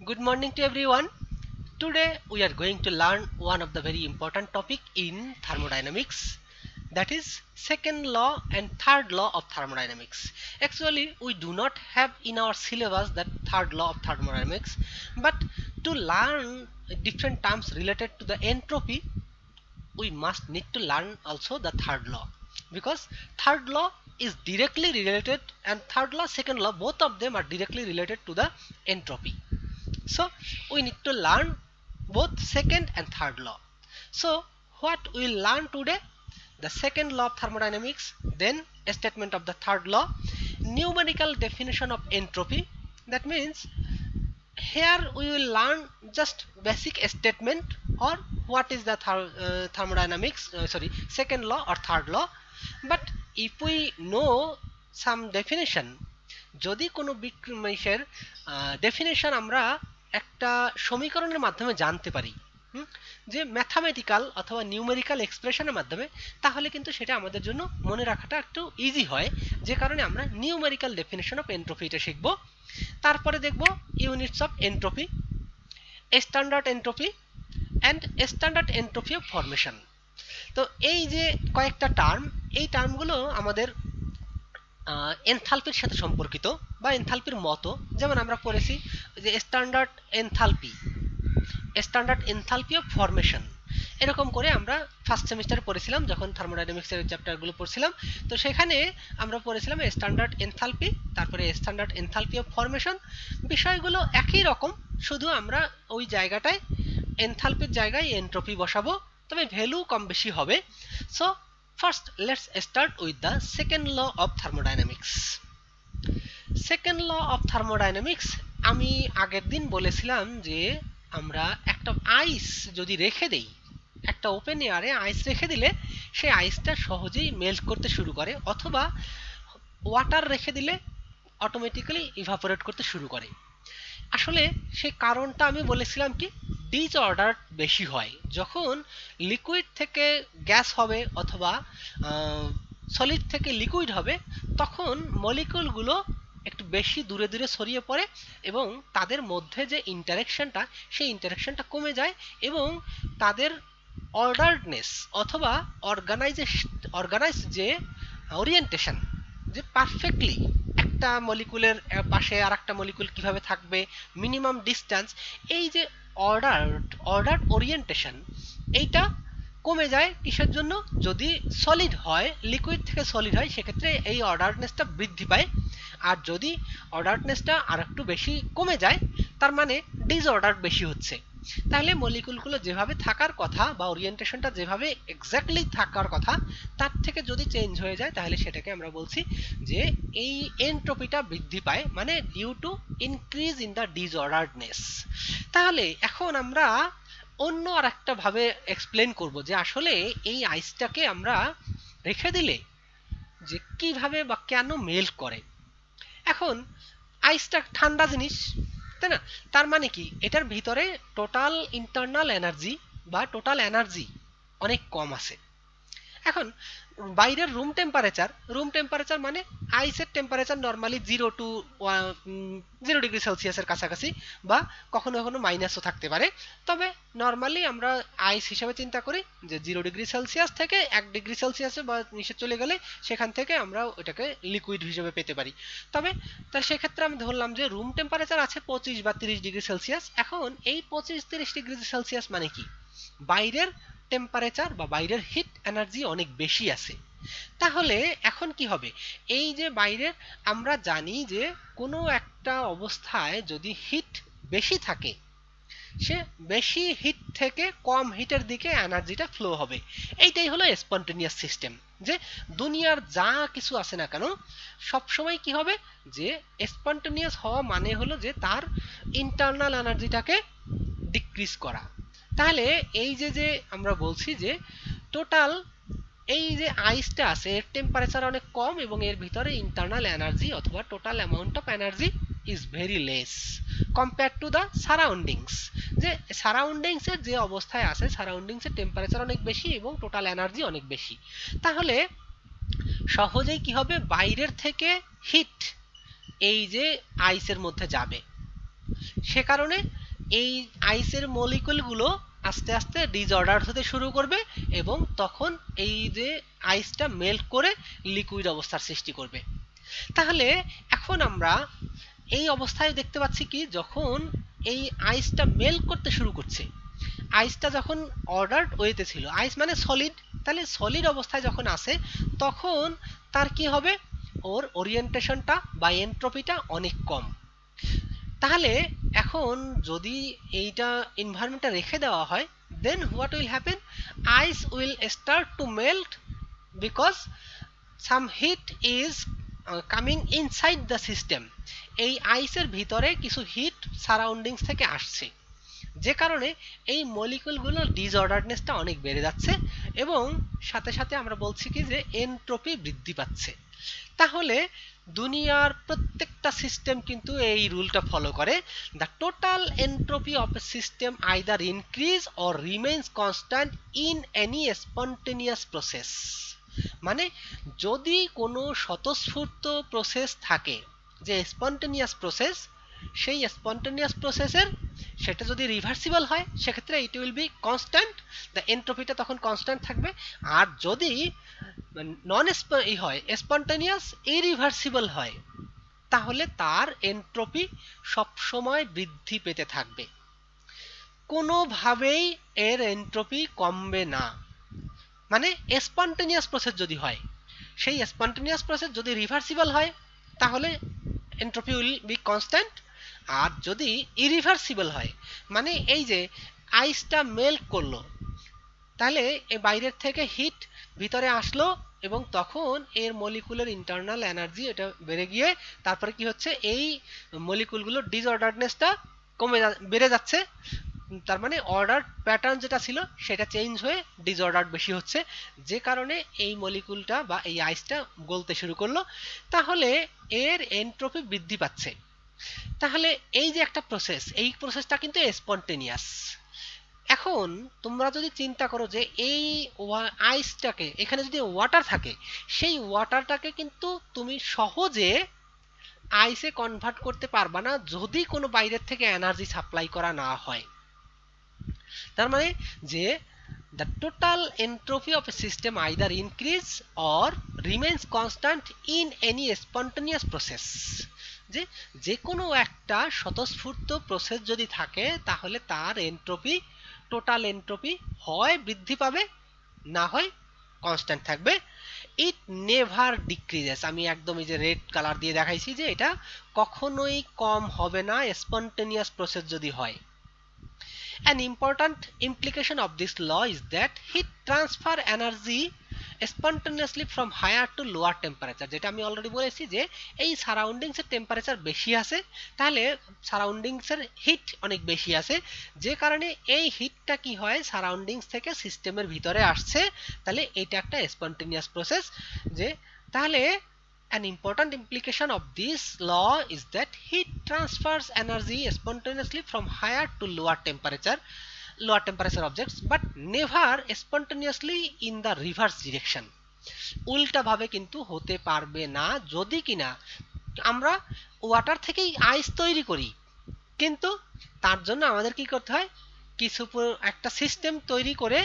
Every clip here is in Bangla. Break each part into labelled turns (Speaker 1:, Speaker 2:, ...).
Speaker 1: Good morning to everyone. Today we are going to learn one of the very important topic in thermodynamics, that is second law and third law of thermodynamics. Actually we do not have in our syllabus that third law of thermodynamics, but to learn different terms related to the entropy we must need to learn also the third law, because third law is directly related, and third law second law both of them are directly related to the entropy. So we need to learn both second and third law. So what we will learn today? The second law of thermodynamics, then a statement of the third law, numerical definition of entropy. That means here we will learn just basic statement or what is the thermodynamics, second law or third law. But if we know some definition, যদি কোনো বিক্রমেশের ডেফিনেশন আমরা একটা সমীকরণের মাধ্যমে জানতে পারি, যে ম্যাথামেটিক্যাল অথবা নিউমেরিক্যাল এক্সপ্রেশনের মাধ্যমে, তাহলে কিন্তু সেটা আমাদের জন্য মনে রাখাটা একটু ইজি হয়, যে কারণে আমরা নিউমেরিক্যাল ডেফিনেশন অফ এন্ট্রপিটা শিখব। তারপরে দেখব units of entropy, standard entropy and standard entropy of formation. তো এই যে কয়েকটা টার্ম, এই টার্মগুলো আমাদের এনথালপির সাথে সম্পর্কিত বা এনথালপির মতো। যেমন আমরা পড়েছি যে স্ট্যান্ডার্ড এনথালপি অফ ফরমেশন, এরকম করে আমরা ফার্স্ট সেমিস্টারে পড়েছিলাম যখন থার্মোডাইনামিক্সের চ্যাপ্টারগুলো পড়ছিলাম। তো সেখানে আমরা পড়েছিলাম স্ট্যান্ডার্ড এনথালপি, তারপরে স্ট্যান্ডার্ড এনথালপি অফ ফরমেশন। বিষয়গুলো একই রকম, শুধু আমরা ওই জায়গাটায় এনথালপির জায়গায় এন্ট্রপি বসাবো, তবে ভ্যালু কম বেশি হবে। So first let's start with the second law of thermodynamics. Second law of thermodynamics আমি আগের দিন বলেছিলাম যে আমরা একটা আইস যদি রেখে দেই, একটা ওপেন এয়ারে আইস রেখে দিলে সেই আইসটা সহজেই মেল্ট করতে শুরু করে, অথবা ওয়াটার রেখে দিলে অটোমেটিক্যালি ইভাপোরেট করতে শুরু করে। আসলে সেই কারণটা আমি বলেছিলাম কি, ডিসঅর্ডার বেশি হয় যখন লিকুইড থেকে গ্যাস হবে অথবা সলিড থেকে লিকুইড হবে, তখন মলিকুলগুলো একটু বেশি দূরে দূরে ছড়িয়ে পড়ে এবং তাদের মধ্যে যে ইন্টারেকশনটা, সেই ইন্টারেকশনটা কমে যায় এবং তাদের অর্ডারনেস অথবা অর্গানাইজ যে ওরিয়েন্টেশন, যে পারফেক্টলি একটা মলিকুলের পাশে আর একটা মলিকুল কিভাবে থাকবে, মিনিমাম ডিস্টেন্স, এই যে অর্ডার ওরিয়েন্টেশন, এইটা কমে যায়। কিসের জন্য? যদি সলিড হয়, লিকুইড থেকে সলিড হয়, সেক্ষেত্রে এই অর্ডারনেসটা বৃদ্ধি পায়। আর যদি অর্ডারনেসটা আর একটু বেশি কমে যায়, তার মানে ডিসঅর্ডার বেশি হচ্ছে। তাহলে মলিকুলগুলো যেভাবে থাকার কথা বা ওরিয়েন্টেশনটা যেভাবে এক্স্যাক্টলি থাকার কথা, তার থেকে যদি চেঞ্জ হয়ে যায়, তাহলে সেটাকে আমরা বলছি যে এই এনট্রপিটা বৃদ্ধি পায়, মানে due to increase in the disorderness. তাহলে এখন আমরা অন্য আর একটা ভাবে এক্সপ্লেন করব যে আসলে এই আইসটাকে আমরা রেখে দিলে যে কিভাবে বা কেন মেল্ট করে। এখন আইসটা ঠান্ডা জিনিস, তাই না? তার মানে কি, এটার ভিতরে টোটাল ইন্টারনাল এনার্জি বা টোটাল এনার্জি অনেক কম আছে। এখন বাইরের রুম টেম্পারেচার মানে আইসের টেম্পারেচার নর্মালি 0 ডিগ্রি সেলসিয়াসের কাছাকাছি, বা কখনো কখনো মাইনাসও থাকতে পারে। তবে নর্মালি আমরা আইস হিসাবে চিন্তা করি যে 0 ডিগ্রি সেলসিয়াস থেকে 1 ডিগ্রি সেলসিয়াসে বা নিচে চলে গেলে সেখান থেকে আমরা ওটাকে লিকুইড হিসেবে পেতে পারি। তবে তার সেক্ষেত্রে আমি ধরলাম যে রুম টেম্পারেচার আছে 25 বা 30 ডিগ্রি সেলসিয়াস। এখন এই 25-30 ডিগ্রি সেলসিয়াস মানে কি, বাইরের টেম্পারেচার বা বাইরের হিট এনার্জি অনেক বেশি আছে। তাহলে এখন কি হবে, এই যে বাইরের, আমরা জানি যে কোনো একটা অবস্থায় যদি হিট বেশি থাকে, সে বেশি হিট থেকে কম হিটের দিকে এনার্জিটা ফ্লো হবে। এইটাই হলো স্পন্টেনিয়াস সিস্টেম, যে দুনিয়ার যা কিছু আছে না কেন সবসময় কি হবে, যে স্পন্টেনিয়াস হওয়া মানে হলো যে তার ইন্টারনাল এনার্জিটাকে ডিক্রিজ করা। তাহলে এই যে আমরা বলছি যে টোটাল এই যে আইসটা আছে, এর টেম্পারেচার অনেক কম এবং এর ভিতরে ইন্টারনাল এনার্জি অথবা total amount of energy is very less compare to the surroundings. যে সারাউন্ডিংসের যে অবস্থায় আছে, সারাউন্ডিংসের টেম্পারেচার অনেক বেশি এবং টোটাল এনার্জি অনেক বেশি। তাহলে সহজেই কি হবে, বাইরের থেকে হিট এই যে আইসের মধ্যে যাবে, সে কারণে এই আইসের মলিকুলগুলো আস্তে আস্তে ডিসঅর্ডার হতে শুরু করবে এবং তখন এই যে আইসটা মেল্ট করে লিকুইড অবস্থার সৃষ্টি করবে। তাহলে এখন আমরা এই অবস্থায় দেখতে পাচ্ছি কি, যখন এই আইসটা মেল্ট করতে শুরু করছে, আইসটা যখন অর্ডারড ওয়েতে ছিল, আইস মানে সলিড, তাহলে সলিড অবস্থায় যখন আসে তখন তার কি হবে, ওর ওরিয়েন্টেশনটা বা এন্ট্রপিটা অনেক কম। তাহলে এখন যদি এইটা এনভায়রনমেন্টে রেখে দেওয়া হয়, then what will happen, ice will start to melt because some heat is coming inside the system. এই আইসের ভিতরে কিছু হিট সারাউন্ডিংস থেকে আসছে, যে কারণে এই মলিকুলগুলোর ডিসঅর্ডারনেসটা অনেক বেড়ে যাচ্ছে এবং সাথে সাথে আমরা বলছি কি যে এনট্রপি বৃদ্ধি পাচ্ছে। তাহলে দুনিয়ার প্রত্যেকটা সিস্টেম কিন্তু এই রুলটা ফলো করে, the total entropy of a system either increase or remains constant in any spontaneous process. মানে যদি কোনো স্বতঃস্ফূর্ত প্রসেস থাকে, যে স্পন্টেনিয়াস প্রসেস, সেই স্পন্টেনিয়াস প্রসেসের সেটা যদি রিভার্সিবল হয় সেক্ষেত্রে it will be constant, the এনট্রপিটা তখন কনস্ট্যান্ট থাকবে। আর যদি নন হয় স্পন্টেনিয়াস ইরিভার্সিবল হয়, তাহলে তার এনট্রপি সবসময় বৃদ্ধি পেতে থাকবে, কোনোভাবেই এর এনট্রপি কমবে না। মানে স্পন্টেনিয়াস প্রসেস যদি হয়, সেই স্পন্টেনিয়াস প্রসেস যদি রিভার্সিবল হয় তাহলে এনট্রপি উইল বি কনস্ট্যান্ট। আর যদি ইরিভার্সিবল হয়, মানে এই যে আইসটা মেল্ট করলো, তাহলে এই বাইরের থেকে হিট ভিতরে আসলো এবং তখন এর মলিকুলের ইন্টারনাল এনার্জি এটা বেড়ে গিয়ে তারপরে কি হচ্ছে, এই মলিকুলগুলোর ডিসঅর্ডারনেসটা বেড়ে যাচ্ছে। তার মানে অর্ডার প্যাটার্ন যেটা ছিল সেটা চেঞ্জ হয়ে ডিসঅর্ডার বেশি হচ্ছে, যে কারণে এই মলিকুলটা বা এই আইসটা গলতে শুরু করলো। তাহলে এর এনট্রপি বৃদ্ধি পাচ্ছে। তাহলে এই যে একটা প্রসেস, এই প্রসেসটা কিন্তু স্পন্টেনিয়াস। এখন তোমরা যদি চিন্তা করো যে এই আইসটাকে, এখানে যদি ওয়াটার থাকে, সেই ওয়াটারটাকে কিন্তু তুমি সহজে আইসে কনভার্ট করতে পারবা না যদি কোনো বাইরের থেকে এনার্জি সাপ্লাই করা না হয়। তার মানে যে the total entropy of a system either increase or remains constant in any spontaneous process। যে যে কোনো একটা স্বতঃস্ফূর্ত প্রসেস যদি থাকে তাহলে তার এনট্রপি, টোটাল এনট্রপি হয় বৃদ্ধি পাবে, না হয় কনস্ট্যান্ট থাকবে। ইট নেভার ডিক্রিজেস, আমি একদম এই যে রেড কালার দিয়ে দেখাইছি যে এটা কখনোই কম হবে না স্পন্টেনিয়াস প্রসেস যদি হয়। An important implication of this law is that heat transfer energy spontaneously from higher to lower temperature, যেটা আমি অলরেডি বলেছি যে এই সারাউন্ডিংস এর টেম্পারেচার বেশি আছে, তাহলে সারাউন্ডিংস এর হিট অনেক বেশি আছে, যে কারণে এই হিটটা কি হয় সারাউন্ডিংস থেকে সিস্টেমের ভিতরে আসছে, তাহলে এটা একটা স্পন্টেনিয়াস প্রসেস। যে তাহলে an important implication of this law is that heat transfers energy spontaneously from higher to lower temperature objects, but never spontaneously in the reverse direction। উল্টা ভাবে কিন্তু হতে পারবে না, যদি কিনা আমরা ওয়াটার থেকেই আইস তৈরি করি, কিন্তু তার জন্য আমাদের কি করতে হয়, কিছু একটা সিস্টেম তৈরি করে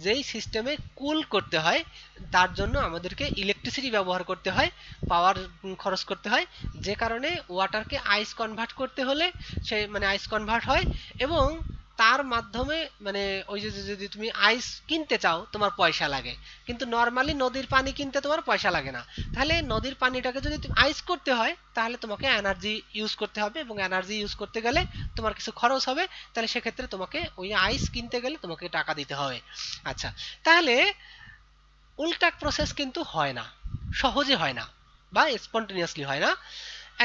Speaker 1: যেই সিস্টেমে কুল করতে হয়, তার জন্য আমাদেরকে ইলেকট্রিসিটি ব্যবহার করতে হয়, পাওয়ার খরচ করতে হয়, যে কারণে ওয়াটারকে আইস কনভার্ট করতে হলে সে মানে আইস কনভার্ট হয় এবং তার মাধ্যমে মানে ওই যে যদি তুমি আইস কিনতে চাও তোমার পয়সা লাগে, কিন্তু নর্মালি নদীর পানি কিনতে তোমার পয়সা লাগে না। তাহলে নদীর পানিটাকে যদি তুমি আইস করতে হয় তাহলে তোমাকে এনার্জি ইউজ করতে হবে এবং এনার্জি ইউজ করতে গেলে তোমার কিছু খরচ হবে, তাহলে সেক্ষেত্রে তোমাকে ওই আইস কিনতে গেলে তোমাকে টাকা দিতে হবে। আচ্ছা, তাহলে উল্টা প্রসেস কিন্তু হয় না, সহজে হয় না বা স্পন্টেনিয়াসলি হয় না।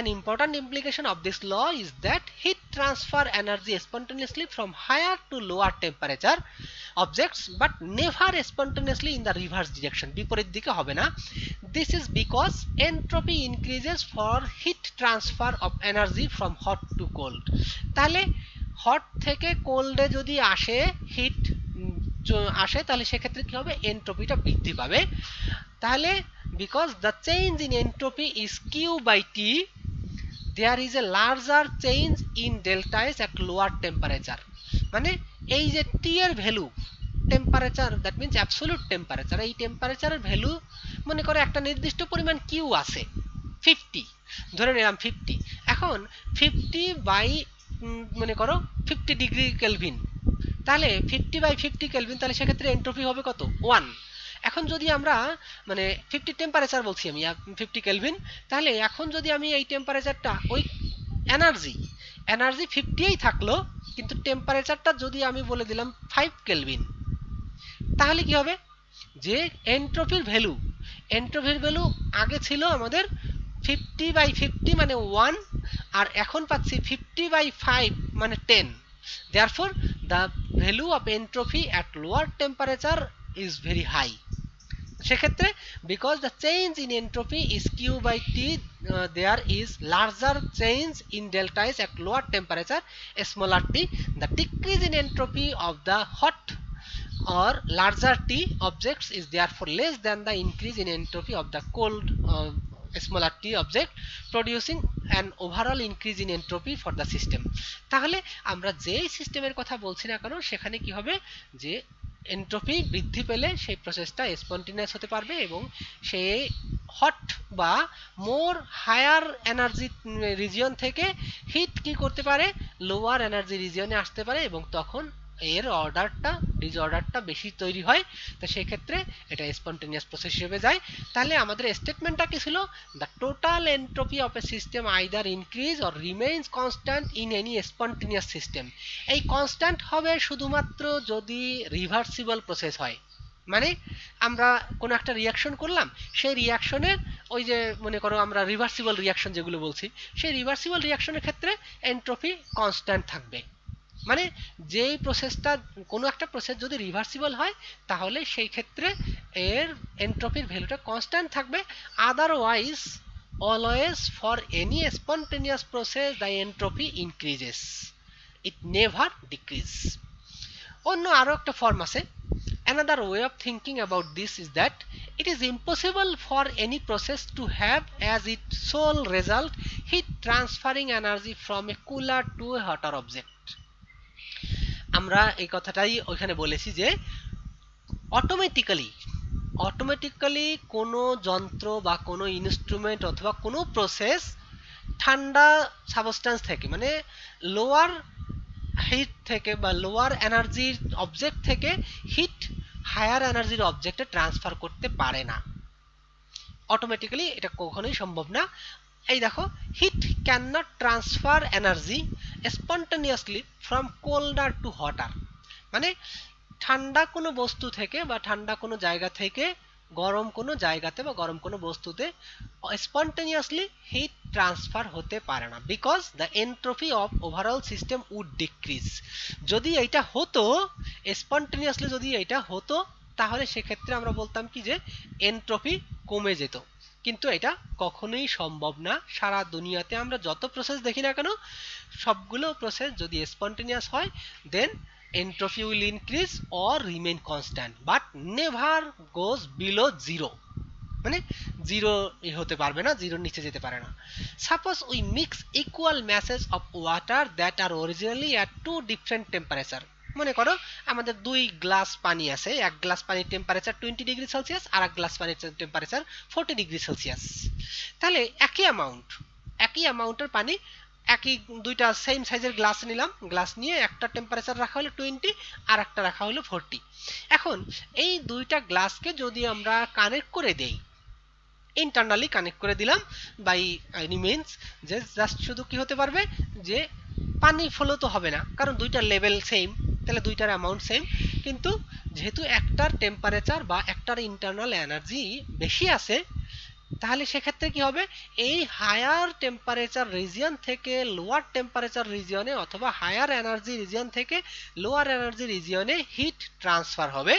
Speaker 1: An important implication of this law is that heat transfer energy spontaneously from higher to lower temperature objects but never spontaneously in the reverse direction, বিপরীত দিকে হবে না। This is because entropy increases for heat transfer of energy from hot to cold। তাহলে হট থেকে কোল্ডে যদি আসে হিট আসে তাহলে সেক্ষেত্রে কি হবে, এনট্রপিটা বৃদ্ধি পাবে। তাহলে because the change in entropy is Q by T, there is a larger change in delta S at lower temperature. মানে এই যে টি এর value, temperature that means absolute temperature, এই টেম্পারেচারের ভ্যালু মনে করে একটা নির্দিষ্ট পরিমাণ কিউ আছে 50, ধরে নিলাম 50। এখন 50 বাই মনে করো 50 ডিগ্রি কেলভিন, তাহলে 50 বাই 50 কেলভিন, তাহলে সেক্ষেত্রে এন্ট্রপি হবে কত 1। এখন যদি আমরা মানে 50 টেম্পারেচার বলছি আমি 50 কেলভিন, তাহলে এখন যদি আমি এই টেম্পারেচারটা ওই এনার্জি 50ই থাকলো, কিন্তু টেম্পারেচারটা যদি আমি বলে দিলাম 5 কেলভিন, তাহলে কি হবে যে এন্ট্রপির ভ্যালু আগে ছিল আমাদের 50 বাই 50 মানে 1, আর এখন পাচ্ছি 50 বাই 5 মানে 10। therefore the value of entropy at lower temperature is very high। সেক্ষেত্রে because the change in entropy is q by t, there is larger change in delta S at lower temperature smaller t, the decrease in entropy of the hot or larger t objects is therefore less than the increase in entropy of the cold smaller t object, producing an overall increase in entropy for the system। তাহলে আমরা যেই সিস্টেমের কথা বলছি না কেন সেখানে কি হবে যে এন্ট্রপি বৃদ্ধি পেলে সেই প্রসেসটা স্পন্টেনিয়াস হতে পারবে, এবং সেই হট বা মোর হায়ার এনার্জি রিজিয়ন থেকে হিট কি করতে পারে লোয়ার এনার্জি রিজিয়নে আসতে পারে, এবং তখন এর ডিসঅর্ডারটা বেশি তৈরি হয়। তো সেই ক্ষেত্রে এটা স্পন্টেনিয়াস প্রসেস হিসেবে যায়। তাহলে আমাদের স্টেটমেন্টটা কি ছিল, the total entropy of a system either increase or remains constant in any spontaneous system. এই কনস্ট্যান্ট হবে শুধুমাত্র যদি রিভার্সিবল প্রসেস হয়, মানে আমরা কোনো একটা রিয়াকশন করলাম, সেই রিয়াকশনের ওই যে মনে করো আমরা রিভার্সিবল রিয়াকশন যেগুলো বলছি, সেই রিভার্সিবল রিয়াকশনের ক্ষেত্রে এন্ট্রপি কনস্ট্যান্ট থাকবে। মানে যেই প্রসেসটা কোনো একটা প্রসেস যদি রিভার্সিবল হয় তাহলে সেই ক্ষেত্রে এর এন্ট্রপির ভ্যালুটা কনস্ট্যান্ট থাকবে। Otherwise always for any spontaneous process the entropy increases, it never decrease. অন্য আরো একটা ফর্ম আছে। Another way of thinking about this is that it is impossible for any process to have as its sole result heat transferring energy from a cooler to a hotter object। আমরা এই কথাটাই ওইখানে বলেছি যে অটোমেটিক্যালি কোনো যন্ত্র বা কোনো ইনস্ট্রুমেন্ট অথবা কোনো প্রসেস ঠান্ডা সাবস্টেন্স থেকে মানে লোয়ার হিট থেকে বা লোয়ার এনার্জির অবজেক্ট থেকে হিট হায়ার এনার্জির অবজেক্টে ট্রান্সফার করতে পারে না। অটোমেটিক্যালি এটা কখনোই সম্ভব না। এই দেখো, heat can not transfer energy spontaneously from colder to hotter, মানে ঠান্ডা কোনো বস্তু থেকে বা ঠান্ডা কোনো জায়গা থেকে গরম কোনো জায়গাতে বা গরম কোনো বস্তুতে স্পন্টেনিয়াসলি হিট ট্রান্সফার হতে পারে না, because the entropy of overall system would decrease. যদি এইটা হতো স্পন্টেনিয়াসলি, যদি এইটা হতো তাহলে সেক্ষেত্রে আমরা বলতাম কি যে এন্ট্রপি কমে যেত, কিন্তু এটা কখনোই সম্ভব না। সারা দুনিয়াতে আমরা যত প্রসেস দেখি না কেন সবগুলো প্রসেস যদি স্পন্টেনিয়াস হয় দেন entropy will increase or remain constant but never goes below zero, মানে জিরো হতে পারবে না, জিরোর নিচে যেতে পারে না। Suppose we mix equal masses of water that are originally at two different temperature. মনে করো আমাদের 2 গ্লাস পানি আছে, এক গ্লাস পানির টেম্পারেচার 20 ডিগ্রি সেলসিয়াস আর এক গ্লাস পানির টেম্পারেচার 40 ডিগ্রি সেলসিয়াস। তাহলে একই অ্যামাউন্টের পানি, একই দুইটা সেম সাইজের গ্লাস নিলাম, গ্লাস নিয়ে একটা টেম্পারেচার রাখা হলো 20 আর একটা রাখা হলো 40। এখন এই দুইটা গ্লাসকে যদি আমরা কানেক্ট করে দেই, ইন্টারনালি কানেক্ট করে দিলাম বাই এনি মিনস, যে জাস্ট শুধু কি হতে পারবে যে পানি ফ্লো তো হবে না, কারণ দুইটার লেভেল সেম, তাহলে দুইটার অ্যামাউন্ট সেম, কিন্তু যেহেতু একটার টেম্পারেচার বা একটার ইন্টারনাল এনার্জি বেশি আছে তাহলে সেক্ষেত্রে কি হবে, এই হায়ার টেম্পারেচার রিজিয়ন থেকে লোয়ার টেম্পারেচার রিজিয়নে অথবা হায়ার এনার্জি রিজিয়ন থেকে লোয়ার এনার্জি রিজিয়নে হিট ট্রান্সফার হবে,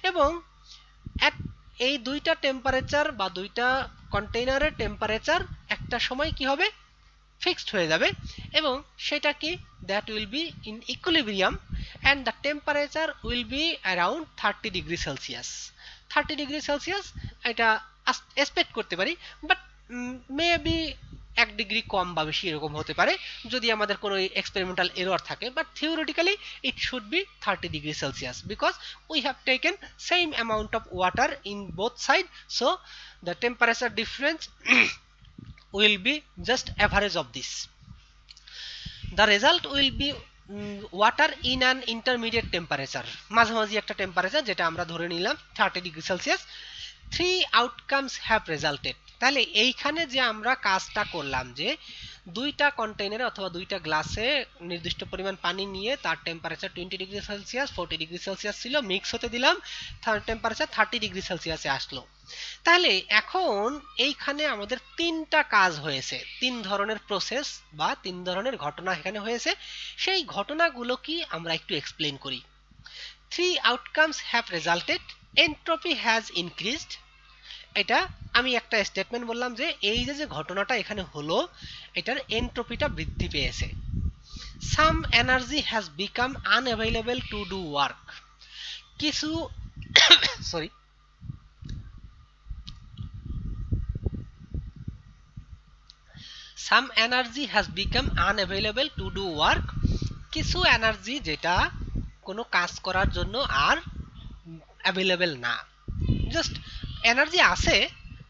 Speaker 1: এবং এই দুইটা টেম্পারেচার বা দুইটা কন্টেইনারের টেম্পারেচার একটা সময় কি হবে ফিক্সড হয়ে যাবে, এবং সেটা কি that will be in equilibrium and the temperature will be around 30 degree Celsius. 30 degree Celsius এটা এক্সপেক্ট করতে পারি, বাট মেবি 1 ডিগ্রি কম বা বেশি এরকম হতে পারে যদি আমাদের কোনো এক্সপেরিমেন্টাল এরর থাকে, but theoretically it should be 30 degree Celsius because we have taken same amount of water in both side, so the temperature difference will be just average of this. The result will be water in an intermediate temperature, মাঝামাঝি একটা টেম্পারেচার যেটা আমরা ধরে নিলাম 30 degree Celsius. 3 outcomes have resulted। তাহলে এইখানে যে আমরা কাজটা করলাম যে দুইটা কন্টেইনারে অথবা দুইটা গ্লাসে নির্দিষ্ট পরিমাণ পানি নিয়ে তার temperature 20 degree Celsius 40 degree Celsius ছিল, মিক্স হতে দিলাম, টেম্পারেচার 30 ডিগ্রি সেলসিয়াসে আসলো। তাহলে এখন এইখানে আমাদের তিনটা কাজ হয়েছে, তিন ধরনের প্রসেস বা তিন ধরনের ঘটনা এখানে হয়েছে। সেই ঘটনাগুলো কি আমরা একটু এক্সপ্লেন করি। 3 outcomes have resulted, entropy has increased। এটা আমি একটা স্টেটমেন্ট বললাম যে এই যে ঘটনাটা এখানে হলো এটার এন্ট্রপিটা বৃদ্ধি পেয়েছে। Some energy has become unavailable to do work. কিছু sorry some energy has become unavailable to do work. কিছু এনার্জি যেটা কোনো কাজ করার জন্য আর অ্যাভেলেবল না, জাস্ট এনার্জি আছে,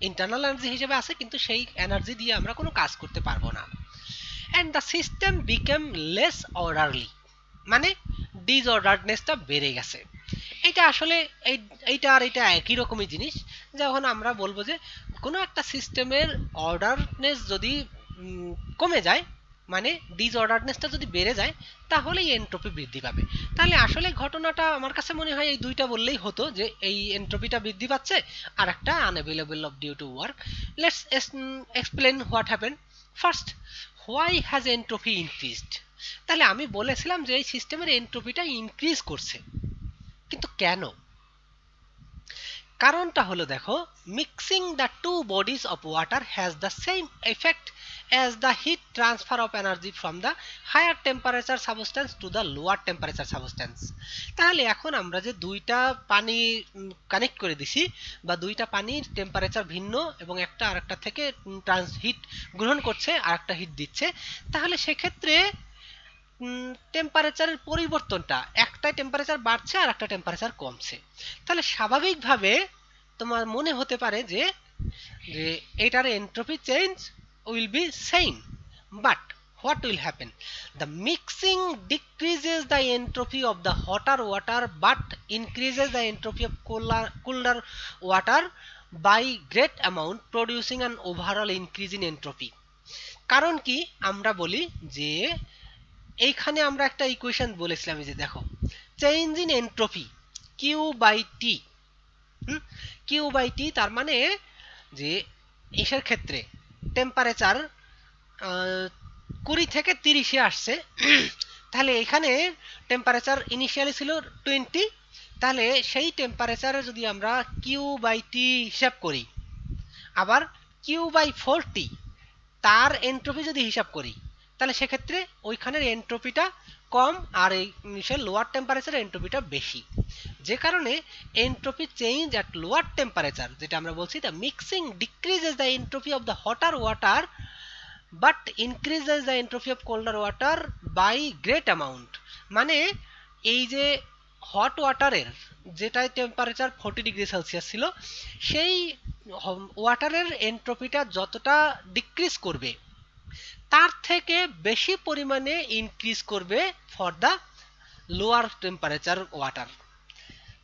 Speaker 1: ইন্টারনাল এনার্জি হিসেবে আছে, কিন্তু সেই এনার্জি দিয়ে আমরা কোনো কাজ করতে পারবো না। And the system became less orderly, মানে ডিসঅর্ডারনেসটা বেড়ে গেছে। এটা আসলে এইটা আর এটা একই রকমই জিনিস। যখন আমরা বলবো যে কোনো একটা সিস্টেমের অর্ডারনেস যদি কমে যায়, মানে ডিসঅর্ডারনেসটা যদি বেড়ে যায়, তাহলে এন্ট্রপি বৃদ্ধি পাবে। তাহলে আসলে ঘটনাটা আমার কাছে মনে হয় এই দুইটা বললেই হতো যে এই এন্ট্রপিটা বৃদ্ধি পাচ্ছে আর একটা unavailable of due to work. Let's explain what happen. First, why has entropy increased. তাহলে আমি বলেছিলাম যে এই সিস্টেমের এন্ট্রপিটা ইনক্রিজ করছে, কিন্তু কেন? কারণটা হলো দেখো, mixing the two bodies of water has the same effect as the heat transfer of energy from the higher temperature substance to the lower temperature substance। তাহলে এখন আমরা যে দুইটা পানি কানেক্ট করে দিছি বা দুইটা পানির টেম্পারেচার ভিন্ন এবং একটা আরেকটা থেকে হিট গ্রহণ করছে আর একটা হিট দিচ্ছে, তাহলে সেক্ষেত্রে টেম্পারেচারের পরিবর্তনটা, একটা টেম্পারেচার বাড়ছে আর একটা টেম্পারেচার কমছে। তাহলে স্বাভাবিকভাবে তোমার মনে হতে পারে যে এটার entropy change will be same, but what will happen? The mixing decreases the entropy of the hotter water but increases the entropy of cooler water by great amount, producing an overall increase in entropy। কারণ কি আমরা বলি যে এইখানে আমরা একটা ইকুয়েশন বলেছিলাম যে দেখো, change in entropy Q by T, Q by T, তার মানে যে এর ক্ষেত্রে টেম্পারেচার 20 থেকে 30-এ আসছে, তাহলে এখানে টেম্পারেচার ইনিশিয়ালি ছিল 20, তাহলে সেই টেম্পারেচারে যদি আমরা কিউ বাই টি হিসাব করি, আবার কিউ বাই 40 তার এন্ট্রপি যদি হিসাব করি, তাহলে সেক্ষেত্রে ওইখানের এন্ট্রপিটা কম আর এই লোয়ার টেম্পারেচারের এন্ট্রপিটা বেশি। যে কারণে entropy change at lower temperature, যেটা আমরা বলছি the mixing decreases the entropy of the hotter water but increases the entropy of colder water by great amount. মানে এই যে হট ওয়াটারের যেটায় টেম্পারেচার 40 ডিগ্রি সেলসিয়াস ছিল, সেই ওয়াটারের এন্ট্রপিটা যতটা ডিক্রিজ করবে তার থেকে বেশি পরিমাণে ইনক্রিজ করবে for the lower temperature water.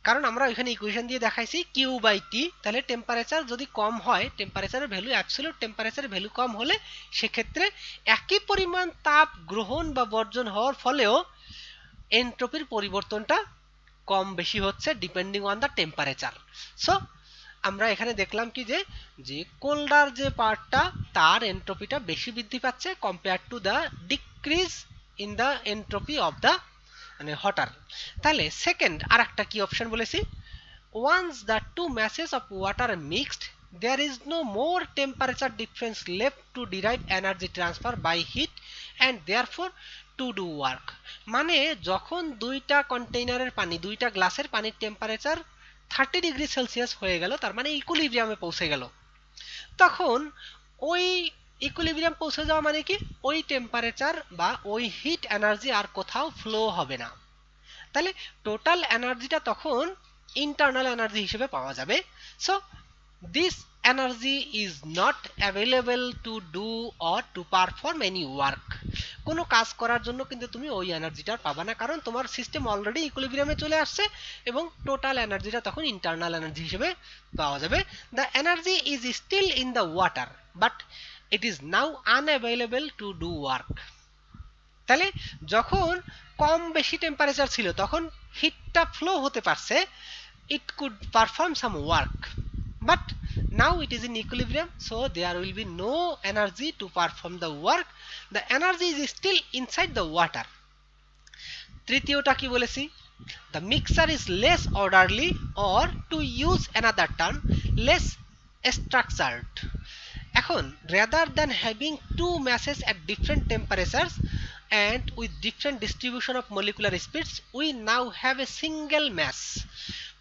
Speaker 1: কারণ আমরা ওইখানে ইকুয়েশন দিয়ে দেখাইছি কিউ বাই টি, তাহলে টেম্পারেচার যদি কম হয়, টেম্পারেচারের ভ্যালু অ্যাবসলিউট টেম্পারেচারের ভ্যালু কম হলে সেক্ষেত্রে একই পরিমাণ তাপ গ্রহণ বা বর্জন হওয়ার ফলেও এন্ট্রপির পরিবর্তনটা কম বেশি হচ্ছে depending on the temperature. So আমরা এখানে দেখলাম কি যে কোল্ডার যে পার্টটা তার এন্ট্রপিটা বেশি বৃদ্ধি পাচ্ছে compare to the decrease in the entropy of the মানে হটার। তাহলে সেকেন্ড আর একটা কি অপশন বলেছি, once the two masses of water mixed there is no more temperature difference left to derive energy transfer by heat and therefore to do work. মানে যখন দুইটা কন্টেইনারের পানি, দুইটা গ্লাসের পানির টেম্পারেচার 30 ডিগ্রি সেলসিয়াস হয়ে গেল, তার মানে ইকুইলিব্রিয়ামে পৌঁছে গেল, তখন ওই ইকুইলিব্রিয়াম পৌঁছে যাওয়া মানে কি, ওই টেম্পারেচার বা ওই হিট এনার্জি আর কোথাও ফ্লো হবে না। তাহলে টোটাল এনার্জিটা তখন ইন্টারনাল এনার্জি হিসেবে পাওয়া যাবে। So this energy is not available to do or to perform any work. কোনো কাজ করার জন্য কিন্তু তুমি ওই এনার্জিটা পাবা না, কারণ তোমার সিস্টেম অলরেডি ইকুইলিব্রিয়ামে চলে আসছে এবং টোটাল এনার্জিটা তখন ইন্টারনাল এনার্জি হিসেবে পাওয়া যাবে। The energy is still in the water but it is now unavailable to do work. তাহলে যখন কম বেশি টেম্পারেচার ছিল তখন হিটটা ফ্লো হতে পারছে, it could perform some work, but now it is in equilibrium, so there will be no energy to perform the work. The energy is still inside the water. তৃতীয়টা কি বলেছি, the mixture is less orderly or to use another term less structured. এখন rather than having two masses at different temperatures and with different distribution of molecular speeds, we now have a single mass.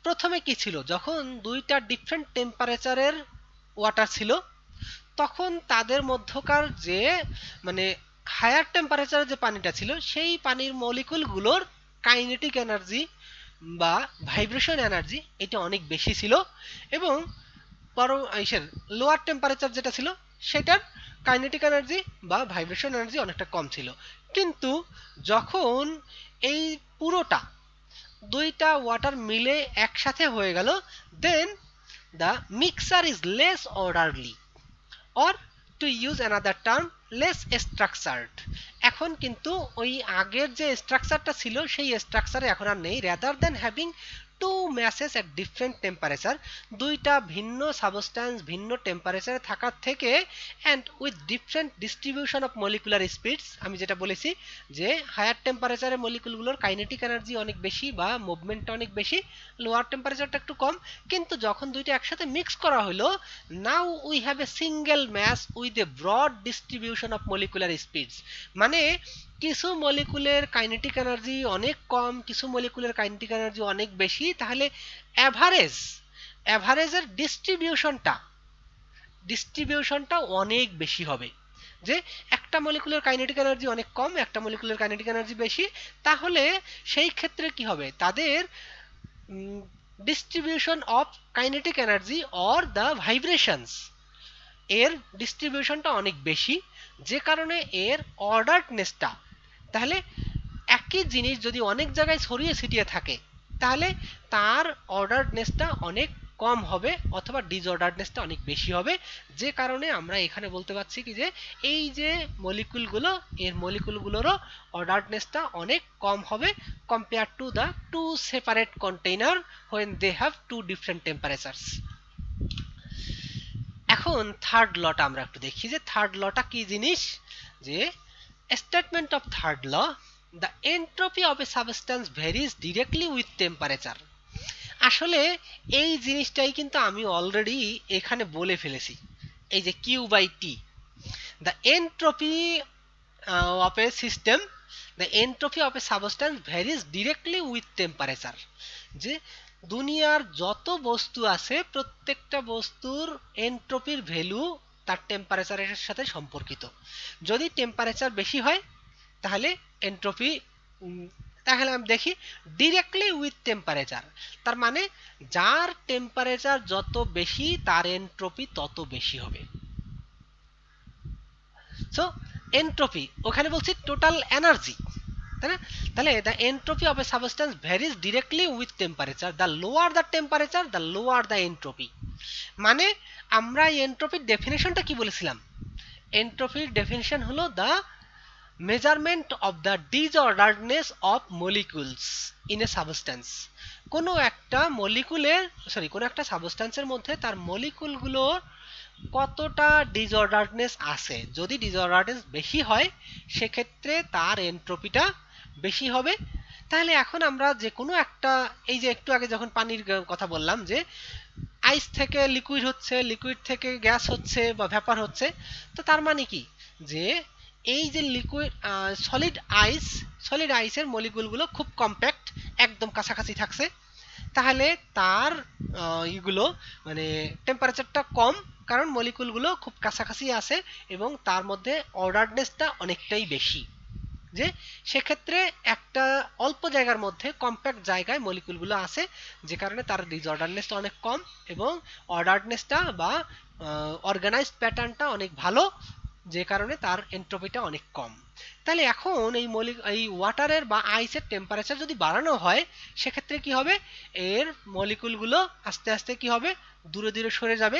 Speaker 1: প্রথমে কি ছিল, যখন দুইটা ডিফারেন্ট টেম্পারেচারের ওয়াটার ছিল তখন তাদের মধ্যকার যে মানে হায়ার টেম্পারেচারের যে পানিটা ছিল সেই পানির মলিকুলগুলোর কাইনেটিক এনার্জি বা ভাইব্রেশন এনার্জি এটা অনেক বেশি ছিল, এবং লোয়ার টেম্পারেচার যেটা ছিল সেটার কাইনেটিক এনার্জি বা ভাইব্রেশন এনার্জি অনেকটা কম ছিল। কিন্তু যখন এই পুরোটা দুইটা ওয়াটার মিলে একসাথে হয়ে গেল, then the mixture is less orderly or to use another term less structured. এখন কিন্তু ওই আগের যে স্ট্রাকচারটা ছিল সেই স্ট্রাকচারে এখন আর নেই। Rather than having two masses at different temperature, দুইটা ভিন্ন সাবস্ট্যান্স ভিন্ন টেম্পারেচারে থাকার থেকে and with different distribution of molecular speeds, আমি যেটা বলেছি যে হায়ার টেম্পারেচারে মলিকুলগুলোর কাইনেটিক এনার্জি অনেক বেশি বা মুভমেন্টটা অনেক বেশি, লোয়ার টেম্পারেচারটা একটু কম, কিন্তু যখন দুইটা একসাথে মিক্স করা হলো now we have a single mass with a broad distribution of molecular speeds. মানে কিছু মলিকুলের কাইনেটিক এনার্জি অনেক কম, কিছু মলিকুলের কাইনেটিক এনার্জি অনেক বেশি, তাহলে অ্যাভারেজের ডিস্ট্রিবিউশনটা অনেক বেশি হবে। যে একটা মলিকুলের কাইনেটিক এনার্জি অনেক কম, একটা মলিকুলের কাইনেটিক এনার্জি বেশি, তাহলে সেই ক্ষেত্রে কি হবে, তাদের distribution of kinetic energy or the vibrations এর ডিস্ট্রিবিউশনটা অনেক বেশি, যে কারণে এর অর্ডারনেসটা, তাহলে একই জিনিস যদি অনেক জায়গায় ছড়িয়ে ছিটিয়ে থাকে তাহলে তার অর্ডারনেসটা অনেক কম হবে অথবা ডিসঅর্ডারনেসটা অনেক বেশি হবে। যে কারণে আমরা এখানে বলতে পারছি কি যে এই যে মলিকুলগুলো এর মলিকুলগুলোরও অর্ডারনেসটা অনেক কম হবে compare to the two separate container when they have two different temperatures. এখন থার্ড লটা আমরা একটু দেখি যে থার্ড লটা কি জিনিস। যে statement of third law, the entropy of a substance varies directly with temperature. আসলে এই জিনিসটাই কিন্তু আমি অলরেডি এখানে বলে ফেলেছি, এই যে Q by T, the entropy of a system, the entropy of a substance varies directly with temperature. যে দুনিয়ার যত বস্তু আছে প্রত্যেকটা বস্তুর এন্ট্রপির ভ্যালু তার টেম্পারেচারের সাথে সম্পর্কিত। যদি টেম্পারেচার বেশি হয় তাহলে এন্ট্রপি, তাহলে আমি দেখি ডিরেক্টলি উইথ টেম্পারেচার, তার মানে যার টেম্পারেচার যত বেশি তার এন্ট্রপি তত বেশি হবে। সো এন্ট্রপি ওখানে বলছি টোটাল এনার্জি, তাই না? তাহলে the entropy of a substance varies directly with temperature, the lower the temperature the lower the entropy. মানে আমরা এন্ট্রপির ডেফিনেশনটা কি বলেছিলাম, এন্ট্রপির ডেফিনেশন হলো the measurement of the disorderness of molecules in a substance. কোনো একটা মলিকুলের কোনো একটা সাবস্ট্যান্সের মধ্যে তার মলিকুলগুলোর কতটা ডিসঅর্ডারনেস আছে, যদি ডিসঅর্ডারনেস বেশি হয় সেক্ষেত্রে তার এন্ট্রপিটা বেশি হবে। তাহলে এখন আমরা যে কোনো একটা, এই যে একটু আগে যখন পানির কথা বললাম যে আইস থেকে লিকুইড হচ্ছে, লিকুইড থেকে গ্যাস হচ্ছে বা ভ্যাপার হচ্ছে, তো তার মানে কি যে এই যে লিকুইড সলিড আইসের মলিকুলগুলো খুব কম্প্যাক্ট একদম কাছাকাছি থাকছে, তাহলে তার এগুলো মানে টেম্পারেচারটা কম, কারণ মলিকুলগুলো খুব কাছাকাছি আছে এবং তার মধ্যে অর্ডারনেসটা অনেকটাই বেশি, যে সেক্ষেত্রে একটা অল্প জায়গার মধ্যে কম্প্যাক্ট জায়গায় মলিকুলগুলো আছে, যে কারণে তার ডিসঅর্ডারনেসটা অনেক কম এবং অর্ডারনেসটা বা অর্গানাইজড প্যাটার্নটা অনেক ভালো, যে কারণে তার এন্ট্রপিটা অনেক কম। তাহলে এখন এই ওয়াটারের বা আইসের টেম্পারেচার যদি বাড়ানো হয়, সেক্ষেত্রে কি হবে, এর মলিকুলগুলো আস্তে আস্তে কি হবে, দূরে দূরে সরে যাবে।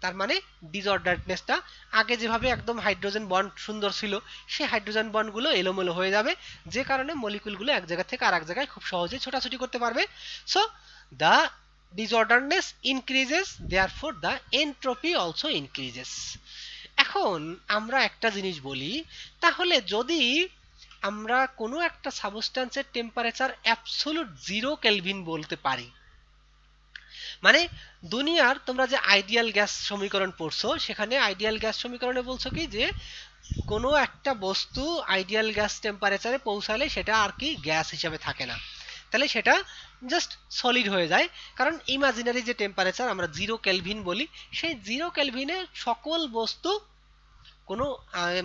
Speaker 1: তার মানে ডিসঅর্ডারনেসটা আগে যেভাবে একদম হাইড্রোজেন বন্ড সুন্দর ছিল, সেই হাইড্রোজেন বন্ডগুলো এলোমেলো হয়ে যাবে, যে কারণে মলিকুলগুলো এক জায়গা থেকে আরেক জায়গায় খুব সহজেই ছোটাছুটি করতে পারবে। So the disorderness increases, therefore the entropy also increases. এখন আমরা একটা জিনিস বলি, তাহলে যদি আমরা কোনো একটা সাবস্ট্যান্সের টেম্পারেচার অ্যাবসোলুট 0 কেলভিন বলতে পারি, মানে দুনিয়ার তোমরা যে আইডিয়াল গ্যাস সমীকরণ পড়ছো, সেখানে আইডিয়াল গ্যাস সমীকরণে বলছো কি যে কোনো একটা বস্তু আইডিয়াল গ্যাস টেম্পারেচারে পৌঁছালে সেটা আর কি গ্যাস হিসেবে থাকে না, তাহলে সেটা জাস্ট সলিড হয়ে যায়। কারণ ইমাজিনারি যে টেম্পারেচার আমরা 0 কেলভিন বলি, সেই 0 কেলভিনে সকল বস্তু কোনো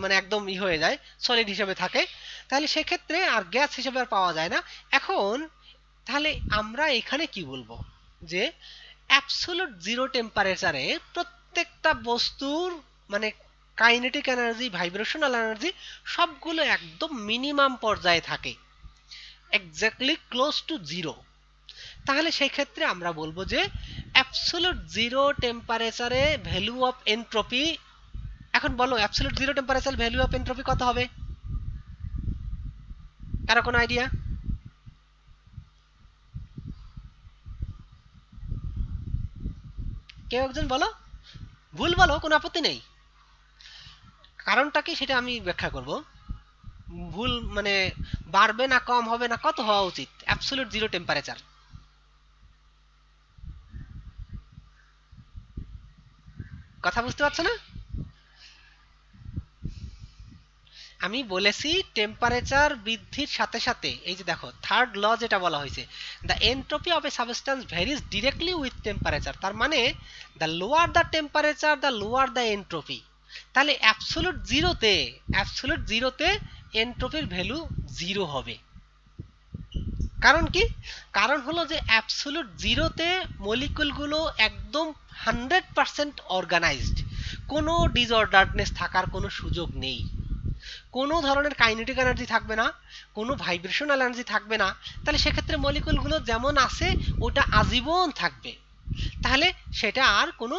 Speaker 1: মানে একদম হয়ে যায়, সলিড হিসেবে থাকে। তাহলে সেক্ষেত্রে আর গ্যাস হিসেবে আর পাওয়া যায় না। এখন তাহলে আমরা এখানে কি বলবো, যে অ্যাবসোলুট 0 টেম্পারেচারে প্রত্যেকটা বস্তুর মানে কাইনেটিক এনার্জি, ভাইব্রেশনাল এনার্জি সবগুলো একদম মিনিমাম পর্যায়ে থাকে, এক্স্যাক্টলি ক্লোজ টু 0। তাহলে সেই ক্ষেত্রে আমরা বলবো যে অ্যাবসোলুট 0 টেম্পারেচারে ভ্যালু অফ এনট্রপি, এখন বলো absolute 0 temperature value of entropy কত হবে? কারো কোনো আইডিয়া? কেউ একজন বলো, ভুল বলো, কোনো আপত্তি নেই। কারণটা কি সেটা আমি ব্যাখ্যা করব। ভুল মানে বাড়বে না কম হবে না, কত হওয়া উচিত অ্যাবসোলুট 0 টেম্পারেচার? কথা বুঝতে পারছো না? আমি বলেছি টেম্পারেচার বৃদ্ধির সাথে সাথে, এই যে দেখো থার্ড ল যেটা বলা হয়েছে, the entropy of A substance varies directly with temperature. তার মানে the lower the temperature the lower the entropy. তাহলে অ্যাবসোলুট জিরোতে এন্ট্রপির ভ্যালু 0 হবে। কারণ কি? কারণ হলো যে অ্যাবসোলুট জিরোতে মলিকুলগুলো একদম 100% অর্গানাইজড, কোনো ডিসঅর্ডারনেস থাকার কোনো সুযোগ নেই, কোনো ধরনের কাইনেটিক এনার্জি থাকবে না, কোনো ভাইব্রেশনাল এনার্জি থাকবে না। তাহলে সেক্ষেত্রে মলিকুলগুলো যেমন আছে ওটা আজীবন থাকবে। তাহলে সেটা আর কোনো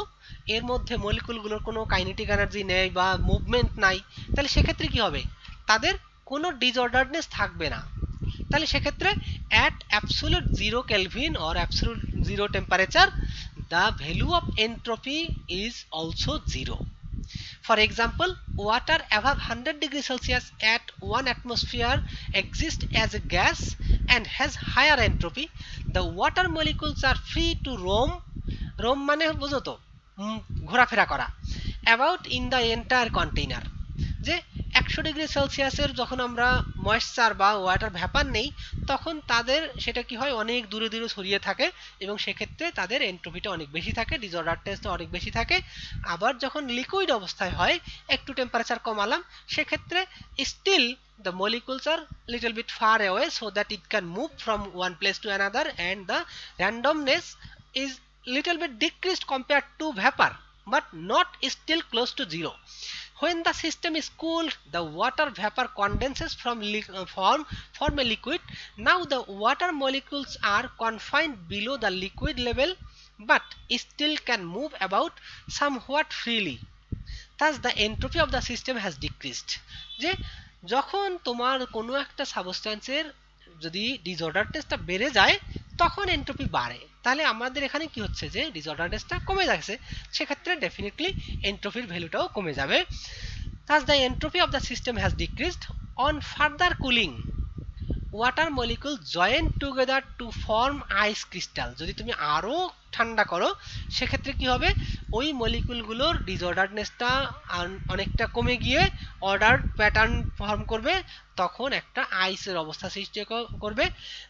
Speaker 1: এর মধ্যে মলিকুলগুলোর কোনো কাইনেটিক এনার্জি নেই বা মুভমেন্ট নাই, তাহলে সেক্ষেত্রে কি হবে, তাদের কোনো ডিসঅর্ডারনেস থাকবে না। তাহলে সেক্ষেত্রে at absolute 0 kelvin or absolute 0 temperature the value of entropy is also 0. For example, water above 100 degrees Celsius at 1 atmosphere exists as a gas and has higher entropy. The water molecules are free to roam, roam মানে বুঝো তো ঘোরাফেরা করা, about in the entire container. যে 100 ডিগ্রি সেলসিয়াসের যখন আমরা ময়েশ্চার বা ওয়াটার ভ্যাপার নেই, তখন তাদের সেটা কি হয়, অনেক দূরে দূরে ছড়িয়ে থাকে এবং সেক্ষেত্রে তাদের এন্ট্রপিটা অনেক বেশি থাকে, ডিসঅর্ডার টেস্টটা অনেক বেশি থাকে। আবার যখন লিকুইড অবস্থায় হয়, একটু টেম্পারেচার কমালাম, সেক্ষেত্রে still the molecules are little bit far away so that it can move from one place to another and the randomness is little bit decreased compared to vapor but not still close to 0. When the system is cooled, the water vapor condenses form a liquid. Now the water molecules are confined below the liquid level but still can move about somewhat freely. Thus the entropy of the system has decreased. যে যখন তোমার কোনো একটা সাবস্ট্যান্সের যদি ডিসঅর্ডারনেসটা বেড়ে যায়, তখন এন্ট্রপি বাড়ে। তাহলে আমাদের এখানে কি হচ্ছে, যে ডিসঅর্ডারনেসটা কমে যাচ্ছে, সেক্ষেত্রে ডেফিনেটলি এন্ট্রপির ভ্যালুটাও কমে যাবে। Thus the entropy of the system has decreased. On further cooling, water molecule joint together to form ice crystal. যদি তুমি আরও ঠান্ডা করো, সেক্ষেত্রে কি হবে, ওই মলিকুলগুলোর ডিসঅর্ডারনেসটা অনেকটা কমে গিয়ে অর্ডার প্যাটার্ন ফর্ম করবে, তখন একটা আইসের অবস্থা সৃষ্টি করবে।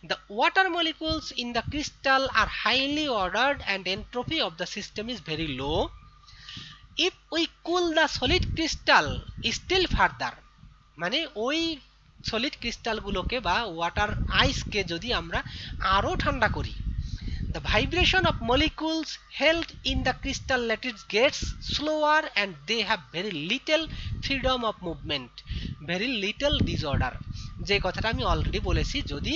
Speaker 1: The water molecules in the crystal are highly ordered and entropy of the system is very low. If we cool the solid crystal still further, মানে ওই সলিড ক্রিস্টালগুলোকে বা ওয়াটার আইসকে যদি আমরা আরও ঠান্ডা করি, the vibration of molecules held in the crystal lattice gets slower and they have very little freedom of movement, very little disorder। যে কথাটা আমি অলরেডি বলেছি, যদি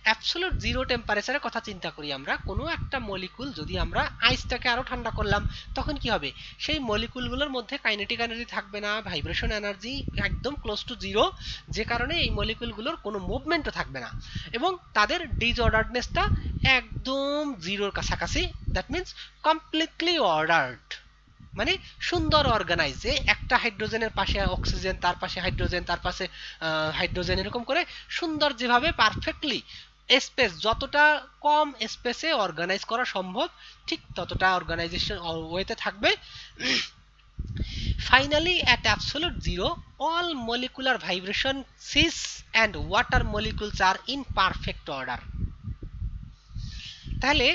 Speaker 1: অ্যাবসলিউট জিরো টেম্পারেচারের কথা চিন্তা করি, আমরা কোনো একটা মলিকুল যদি আমরা আইসটাকে আরো ঠান্ডা করলাম, তখন কি হবে, সেই মলিকুলগুলোর মধ্যে কাইনেটিক এনার্জি থাকবে না, ভাইব্রেশন এনার্জি একদম ক্লোজ টু জিরো, যে কারণে এই মলিকুলগুলোর কোনো মুভমেন্টও থাকবে না এবং তাদের ডিসঅর্ডারনেসটা একদম জিরোর কাছাকাছি। দ্যাট মিন্স কমপ্লিটলি অর্ডার্ড, মানে সুন্দর অর্গানাইজ, যে একটা হাইড্রোজেনের পাশে অক্সিজেন, তার পাশে হাইড্রোজেন, তার পাশে হাইড্রোজেন, এরকম করে সুন্দর যেভাবে পারফেক্টলি স্পেস, যতটা কম স্পেসে অর্গানাইজ করা সম্ভব ঠিক ততটা অর্গানাইজেশন ওয়েতে থাকবে। Finally, at absolute zero, all molecular vibration cease and water molecules are in perfect order। তাহলে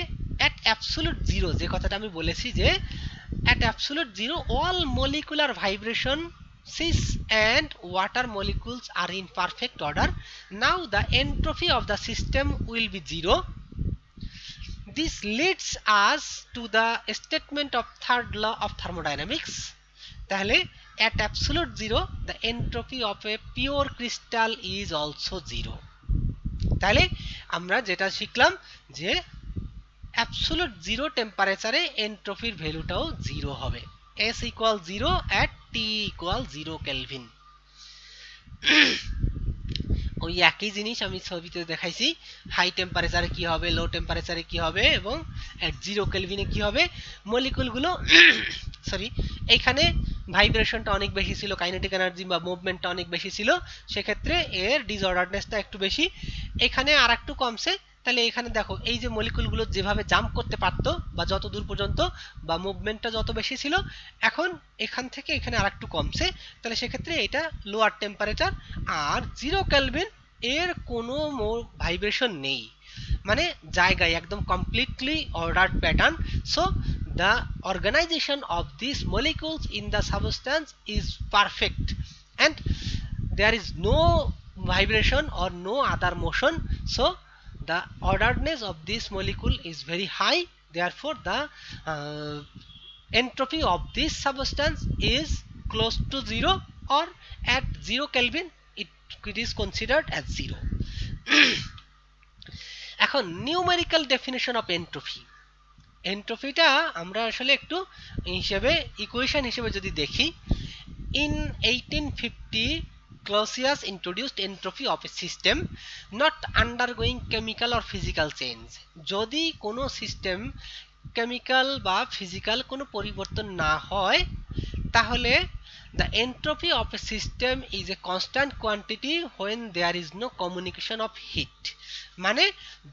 Speaker 1: at absolute zero, যে কথাটা আমি বলেছি যে at absolute zero all molecular vibration cease and water molecules are in perfect order, now the entropy of the system will be zero। This leads us to the statement of third law of thermodynamics। তাহলে at absolute zero the entropy of a pure crystal is also zero। তাহলে আমরা যেটা শিখলাম যে অ্যাবসোলিউট জিরো টেম্পারেচারে এন্ট্রপির ভ্যালুটাও জিরো হবে, S equal 0 at T equal 0 kelvin. ওই একই জিনিস আমি ছবিতে দেখাইছি, হাই টেম্পারেচারে কি হবে, লো টেম্পারেচারে কি হবে এবং এট 0 কেলভিনে কি হবে। মলিকুলগুলো সরি, এখানে ভাইব্রেশনটা অনেক বেশি ছিল, কাইনেটিক এনার্জি বা মুভমেন্টটা অনেক বেশি ছিল, সেক্ষেত্রে এর ডিসঅর্ডারনেসটা একটু বেশি, এখানে আর একটু কমছে। তাহলে এখানে দেখো এই যে মলিকুলগুলো যেভাবে জাম্প করতে পারতো বা যত দূর পর্যন্ত বা মুভমেন্টটা যত বেশি ছিল, এখন এখান থেকে এখানে আর একটু কমছে, তাহলে সেক্ষেত্রে এটা লোয়ার টেম্পারেচার। আর 0 কেলভিন এর কোনো ভাইব্রেশন নেই, মানে জায়গায় একদম completely ordered pattern. So the organization of these molecules in the substance is perfect and there is no vibration or no other motion, so the orderedness of this molecule is very high, therefore the entropy of this substance is close to zero or at 0 Kelvin it is considered as zero। এখন নিউমেরিক্যাল ডেফিনেশন অফ এন্ট্রপি। এন্ট্রপিটা আমরা আসলে একটু হিসেবে ইকুয়েশন হিসেবে যদি দেখি, in 1850 Clausius introduced entropy of a system not undergoing chemical or physical change। যদি কোনো সিস্টেম কেমিক্যাল বা ফিজিক্যাল কোনো পরিবর্তন না হয়, তাহলে the entropy of a system is a constant quantity when there is no communication of heat। মানে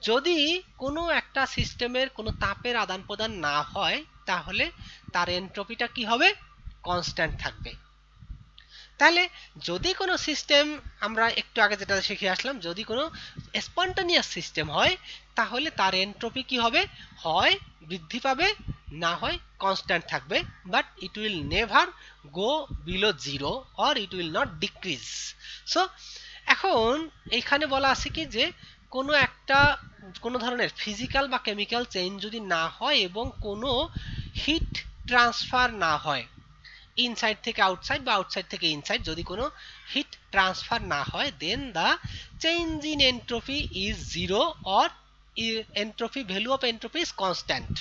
Speaker 1: যদি কোনো একটা সিস্টেমের কোনো তাপের আদান প্রদান না হয়, তাহলে তার এন্ট্রপিটা কি হবে, কনস্ট্যান্ট থাকবে। তাহলে যদি কোনো সিস্টেম, আমরা একটু আগে যেটা শিখে আসলাম, যদি কোনো স্পন্টানিয়াস সিস্টেম হয়, তাহলে তার এন্ট্রপি কি হবে, হয় বৃদ্ধি পাবে, না হয় কনস্ট্যান্ট থাকবে, but it will never go below zero or it will not decrease. So এখন এইখানে বলা আছে কি যে কোনো ধরনের ফিজিক্যাল বা কেমিক্যাল চেঞ্জ যদি না হয় এবং কোনো হিট ট্রান্সফার না হয়, ইনসাইড থেকে আউটসাইড বা আউটসাইড থেকে ইনসাইড যদি কোনো হিট ট্রান্সফার না হয়, then the change in entropy is zero or entropy value of entropy is constant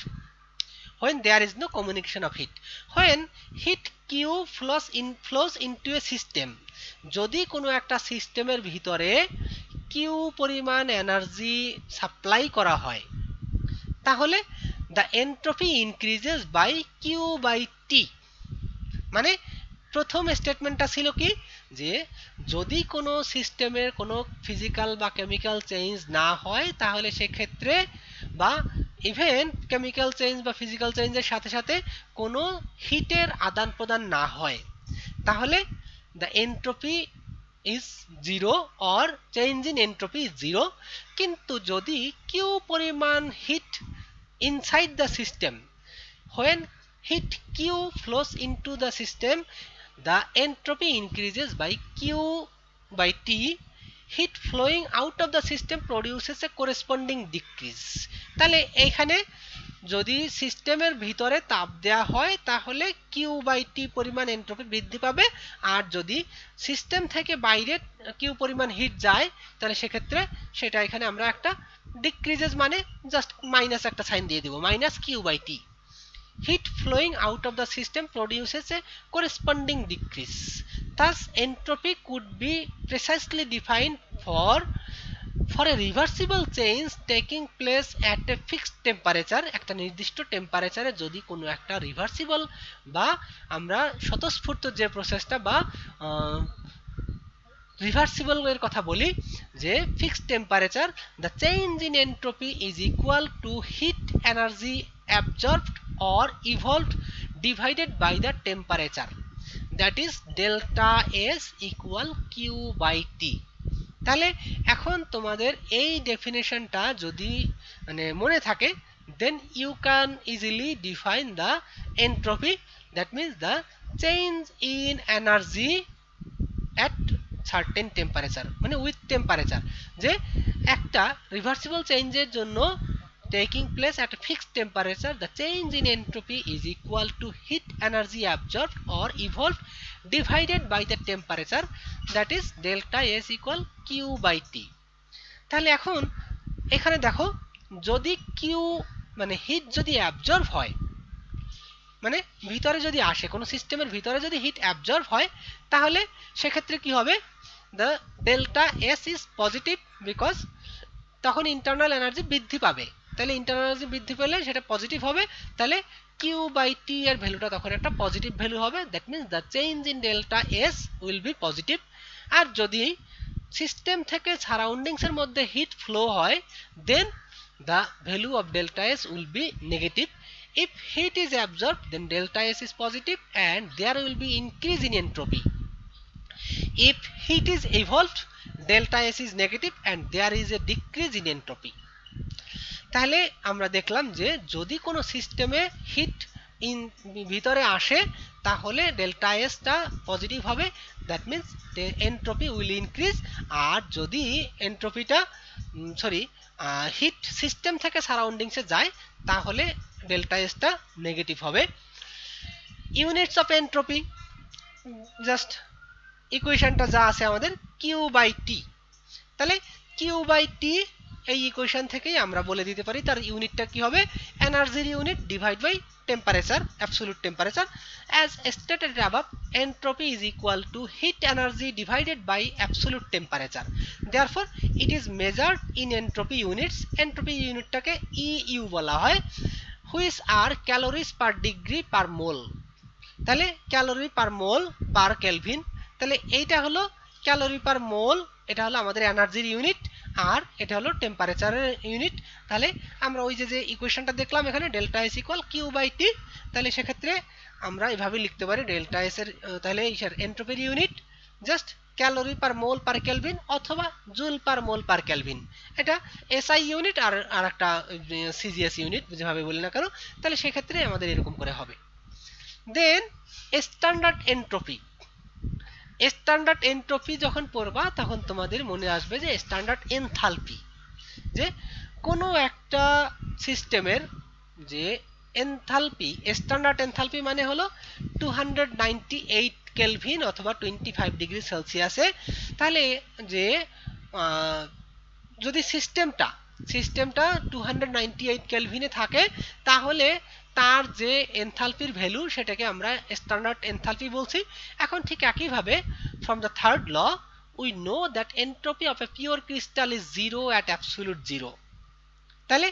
Speaker 1: when there is no communication of heat। when heat q flows into a system, যদি কোনো একটা সিস্টেমের ভিতরে কিউ পরিমাণ এনার্জি সাপ্লাই করা হয়, তাহলে the entropy increases by q by t। মানে প্রথম স্টেটমেন্টটা ছিল কি, যে যদি কোনো সিস্টেমের কোনো ফিজিক্যাল বা কেমিক্যাল চেঞ্জ না হয়, তাহলে সেক্ষেত্রে বা ইভেন কেমিক্যাল চেঞ্জ বা ফিজিক্যাল চেঞ্জের সাথে সাথে কোনো হিটের আদান প্রদান না হয়, তাহলে the entropy is zero or change in entropy is zero. কিন্তু যদি কিউ পরিমাণ heat inside the system, when heat Q flows into the system, the entropy increases by Q by T. Heat flowing out of the system produces a corresponding decrease. তাহলে এইখানে যদি সিস্টেমের ভিতরে তাপ দেওয়া হয় তাহলে কিউ বাই টি পরিমাণ এন্ট্রপি বৃদ্ধি পাবে, আর যদি সিস্টেম থেকে বাইরে কিউ পরিমাণ হিট যায় তাহলে সেক্ষেত্রে সেটা এখানে আমরা একটা ডিক্রিজেস মানে জাস্ট মাইনাস একটা সাইন দিয়ে দেব, minus Q by T. Heat flowing out of the system produces a corresponding decrease. Thus, entropy could be precisely defined for a reversible change taking place at a fixed temperature. একটা নির্দিষ্ট টেম্পারেচারে যদি কোনো একটা রিভার্সিবল বা আমরা স্বতঃস্ফূর্ত যে প্রসেসটা বা রিভার্সিবল এর কথা বলি, যে fixed temperature, the change in entropy is equal to heat energy absorbed or evolved divided by the temperature, that is delta S equal Q by T. তাহলে এখন তোমাদের এই ডেফিনেশনটা যদি মানে মনে থাকে, then you can easily define the entropy, that means the change in energy at certain temperature, মানে with temperature, যে একটা রিভার্সিবল চেঞ্জের জন্য taking place at a fixed temperature, the change in entropy is equal to heat energy absorbed or evolved divided by the temperature, that is delta S equal Q by T. তাহলে এখন এখানে দেখো, যদি Q মানে হিট যদি অ্যাবজর্ব হয়, মানে ভিতরে যদি আসে কোনো সিস্টেমের ভিতরে যদি হিট অ্যাবজর্ব হয় তাহলে সেক্ষেত্রে কি হবে, the delta S is positive because তখন ইন্টারনাল এনার্জি বৃদ্ধি পাবে। তাহলে ইন্টারনাল এনার্জি বৃদ্ধি পেলে সেটা পজিটিভ হবে, তাহলে কিউ বাই টি এর ভ্যালুটা তখন একটা পজিটিভ ভ্যালু হবে, that means the change in delta S will be positive. আর যদি সিস্টেম থেকে সারাউন্ডিংস এর মধ্যে হিট ফ্লো হয়, then the value of delta S will be negative. If heat is absorbed then delta S is positive and there will be increase in entropy. If heat is evolved, delta S is negative and there is a decrease in entropy. তাহলে আমরা দেখলাম যে যদি কোনো সিস্টেমে হিট ভিতরে আসে তাহলে ডেল্টা এসটা পজিটিভ হবে, that means the entropy will increase. আর যদি এন্ট্রপিটা হিট সিস্টেম থেকে সারাউন্ডিংসে যায় তাহলে ডেল্টা এসটা নেগেটিভ হবে। ইউনিটস অফ এন্ট্রপি, জাস্ট ইকুয়েশনটা যা আছে আমাদের কিউ বাই টি, তাহলে কিউ বাই টি এই ইকুয়েশন থেকেই আমরা বলে দিতে পারি তার ইউনিটটা কি হবে, এনার্জির unit divide by temperature, absolute temperature. As stated above, entropy is equal to heat energy divided by absolute temperature, therefore it is measured in entropy units. Entropy ইউনিটটাকে ইইউ বলা হয়, which are calories per degree per mole. তাহলে ক্যালোরি পার মোল পার কেলভিন, তাহলে এইটা হলো ক্যালোরি পার মোল, এটা হলো আমাদের এনার্জির ইউনিট, আর এটা হলো টেম্পারেচারের ইউনিট। তাহলে আমরা ওই যে ইকুয়েশনটা দেখলাম এখানে delta S equal Q by T, তাহলে সেক্ষেত্রে আমরা এভাবে লিখতে পারি ডেল্টা এস এর তাহলে এন্ট্রপির ইউনিট জাস্ট ক্যালোরি পার মোল পার কেলভিন অথবা জুল পার মোল পার কেলভিন, এটা এসআই ইউনিট আর একটা সিজিএস ইউনিট যেভাবে বলি না কেন, তাহলে সেক্ষেত্রে আমাদের এরকম করে হবে। দেন স্ট্যান্ডার্ড এন্ট্রপি, স্ট্যান্ডার্ড এন্ট্রপি যখন পড়বা তখন তোমাদের মনে আসবে যে স্ট্যান্ডার্ড এনথালপি, যে কোনো একটা সিস্টেমের যে এনথালপি, স্ট্যান্ডার্ড এনথালপি মানে হলো 298 কেলভিন অথবা 25 ডিগ্রি সেলসিয়াসে। তাহলে যে যদি সিস্টেমটা 298 কেলভিনে থাকে তাহলে তার যে এনথালপির ভ্যালু সেটাকে আমরা স্ট্যান্ডার্ড এনথালপি বলছি। এখন ঠিক একইভাবে from the third law we know that entropy of a pure crystal is zero at absolute zero. তাহলে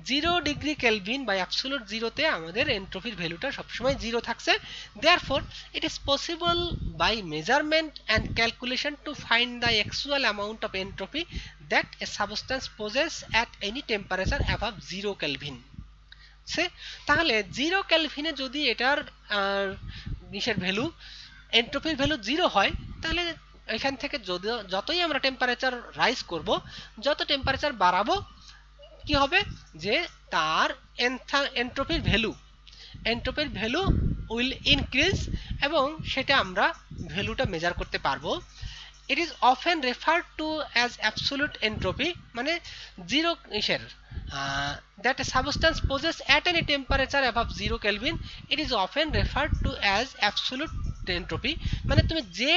Speaker 1: 0 ডিগ্রি কেলভিন বাই অ্যাবসলিউট জিরোতে আমাদের এন্ট্রপির ভ্যালুটা সবসময় জিরো থাকছে। therefore it is possible by measurement and calculation to find the actual amount of entropy that a substance possesses at any temperature above 0 kelvin. তাহলে 0 কেলভিনে যদি এটার ভ্যালু এন্ট্রপির ভ্যালু 0 হয় তাহলে এখান থেকে যতই আমরা টেম্পারেচার রাইজ করব, যত টেম্পারেচার বাড়াবো কি হবে, যে তার এন্ট্রপির এন্ট্রপির ভ্যালু উইল ইনক্রিজ এবং সেটা আমরা ভ্যালুটা মেজার করতে পারবো। It is often referred to as absolute entropy মানে জিরো ইসের that a substance possess at any temperature above 0 Kelvin. It is often referred to as absolute entropy মানে তুমি যে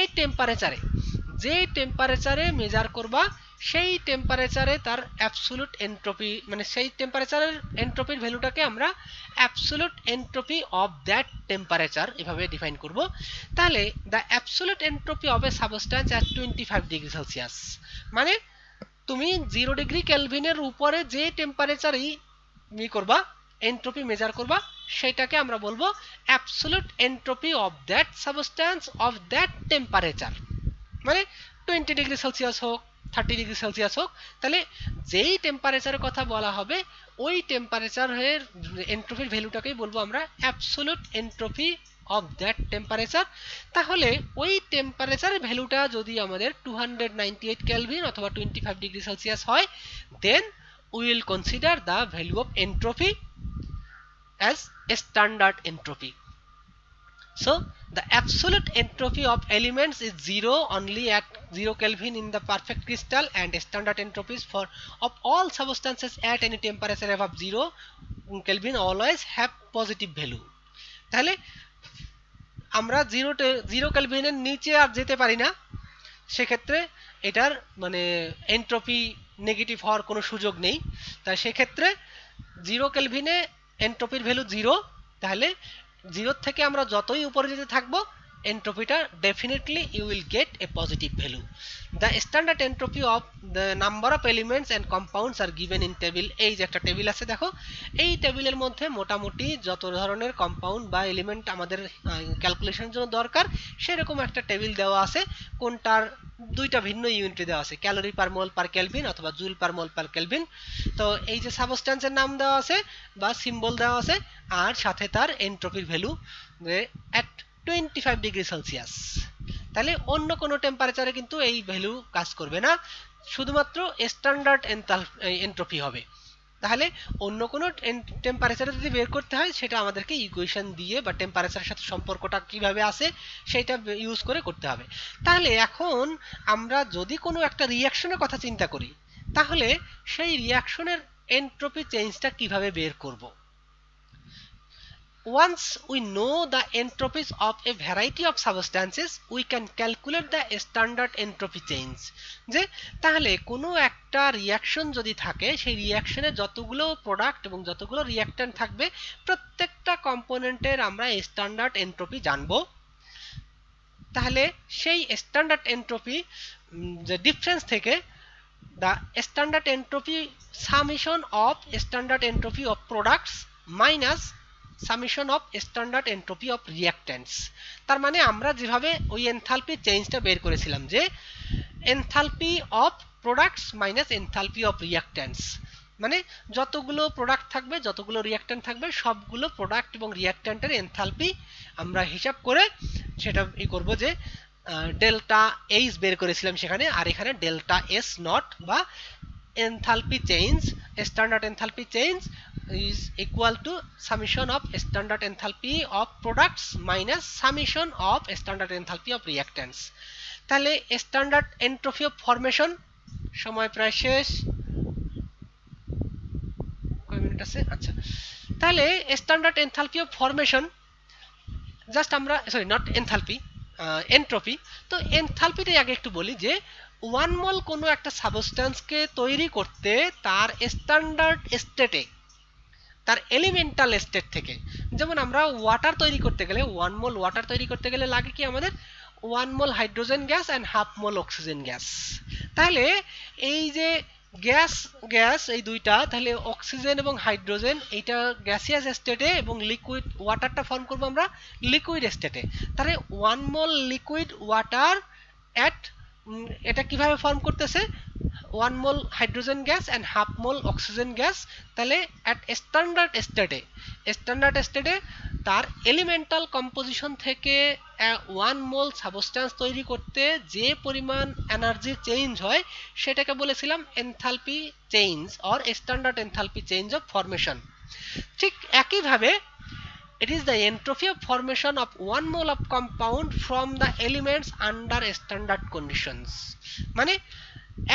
Speaker 1: টেম্পারেচারে মেজার করবা সেই টেম্পারেচারে তার অ্যাবসোলিউট এন্ট্রপি মানে সেই টেম্পারেচারের এন্ট্রপির ভ্যালুটাকে আমরা absolute entropy of that temperature এভাবে ডিফাইন করব। তাহলে the absolute entropy of a substance at 25 degree Celsius মানে তুমি 0 ডিগ্রি কেলভিনের উপরে যে টেম্পারেচারই করবা এন্ট্রপি মেজার করবা সেটাকে আমরা বলবো absolute entropy of that substance of that temperature মানে 20 ডিগ্রি সেলসিয়াস হোক 30 ডিগ্রি সেলসিয়াস হোক, তাহলে যেই টেম্পারেচারের কথা বলা হবে ওই টেম্পারেচারের এন্ট্রপির ভ্যালুটাকেই বলবো আমরা absolute entropy of that temperature. তাহলে ওই টেম্পারেচারের ভ্যালুটা যদি আমাদের 298 কেলভিন অথবা 25 ডিগ্রি সেলসিয়াস হয়, দেন we will consider the value of entropy as a standard entropy. So the absolute entropy of elements is 0 only at 0 Kelvin in the perfect crystal, and standard entropies for of all substances at any temperature above 0 Kelvin always have positive value. তাহলে আমরা 0 কেলভিনের নিচে আর যেতে পারি না, সেক্ষেত্রে এটার মানে এন্ট্রপি নেগেটিভ হওয়ার কোনো সুযোগ নেই। তাই সেক্ষেত্রে 0 কেলভিনে এন্ট্রপির ভ্যালু 0, তাহলে 0 থেকে আমরা যতই উপরে যেতে থাকবো এন্ট্রপিটা definitely you will get a positive value. The standard entropy of the number of elements and compounds are given in table. এই যে একটা টেবিল আছে দেখো, এই টেবিলের মধ্যে মোটামুটি যত ধরনের কম্পাউন্ড বা এলিমেন্ট আমাদের ক্যালকুলেশনের জন্য দরকার সেরকম একটা টেবিল দেওয়া আছে। কোনটার দুইটা ভিন্ন ইউনিটে দেওয়া আছে, ক্যালোরি পার মোল পার কেলভিন অথবা জুল পার মোল পার কেলভিন। তো এই যে সাবস্ট্যান্সের নাম দেওয়া আছে বা সিম্বল দেওয়া আছে আর সাথে তার এন্ট্রপির ভ্যালু এট 25 ডিগ্রি সেলসিয়াস। তাহলে অন্য কোনো টেম্পারেচারে কিন্তু এই ভ্যালু কাজ করবে না, শুধুমাত্র স্ট্যান্ডার্ড এন্ট্রপি হবে। তাহলে অন্য কোনো টেম্পারেচারে যদি বের করতে হয় সেটা আমাদেরকে ইকুয়েশন দিয়ে বা টেম্পারেচারের সাথে সম্পর্কটা কিভাবে আছে সেটা ইউজ করে করতে হবে। তাহলে এখন আমরা যদি কোনো একটা রিঅ্যাকশনের কথা চিন্তা করি, তাহলে সেই রিঅ্যাকশনের এন্ট্রপি চেঞ্জটা কিভাবে বের করব? Once we know the entropies of a variety of substances, we can calculate the standard entropy change. যে তাহলে কোনো একটা রিঅ্যাকশন যদি থাকে সেই রিঅ্যাকশনে যতগুলো প্রোডাক্ট এবং যতগুলো রিঅ্যাকট্যান্ট থাকবে প্রত্যেকটা কম্পোনেন্টের আমরা স্ট্যান্ডার্ড এন্ট্রপি জানবো। তাহলে সেই স্ট্যান্ডার্ড এন্ট্রপি যে ডিফারেন্স থেকে the standard entropy summation of standard entropy of products minus summation of standard entropy of reactants। তার মানে আমরা যেভাবে ওই এনথালপি চেঞ্জটা বের করেছিলাম যে enthalpy of products minus enthalpy of reactants, মানে যতগুলো প্রোডাক্ট থাকবে যতগুলো রিঅ্যাকট্যান্ট থাকবে সবগুলো প্রোডাক্ট এবং রিঅ্যাকট্যান্টের এনথালপি আমরা হিসাব করে সেটা করব যে ডেল্টা এইচ বের করেছিলাম সেখানে, আর এখানে ডেল্টা এস নট বা enthalpy change standard enthalpy change is equal to summation of standard enthalpy of products minus summation of standard enthalpy of reactants। তাহলে স্ট্যান্ডার্ড এন্ট্রপি অফ ফরমেশন, সময় প্রায় শেষ, কয় মিনিট আছে? আচ্ছা, তাহলে standard enthalpy of formation just আমরা সরি নট এনথালপি এন্ট্রপি। তো এনথালপিটাই আগে একটু বলি যে 1 মোল কোনো একটা সাবস্ট্যান্সকে তৈরি করতে তার স্ট্যান্ডার্ড স্টেটে তার এলিমেন্টাল স্টেট থেকে, যেমন আমরা ওয়াটার তৈরি করতে গেলে 1 মোল ওয়াটার তৈরি করতে গেলে লাগে কি আমাদের 1 mole hydrogen gas and half mole oxygen gas. তাহলে এই যে গ্যাস এই দুইটা, তাহলে অক্সিজেন এবং হাইড্রোজেন এইটা গ্যাসিয়াস স্টেটে এবং লিকুইড ওয়াটারটা ফর্ম করবো আমরা লিকুইড স্টেটে। তাহলে 1 মোল লিকুইড ওয়াটার অ্যাট এটা কিভাবে ফর্ম করতেছে 1 mole hydrogen gas and half mole oxygen gas. তাহলে অ্যাট স্ট্যান্ডার্ড স্টেটে তার এলিমেন্টাল কম্পোজিশন থেকে 1 মোল সাবস্ট্যান্স তৈরি করতে যে পরিমাণ এনার্জি চেঞ্জ হয় সেটাকে বলেছিলাম enthalpy change or standard enthalpy change of formation. ঠিক একইভাবে it is the entropy of formation of 1 mole of compound from the elements under standard conditions মানে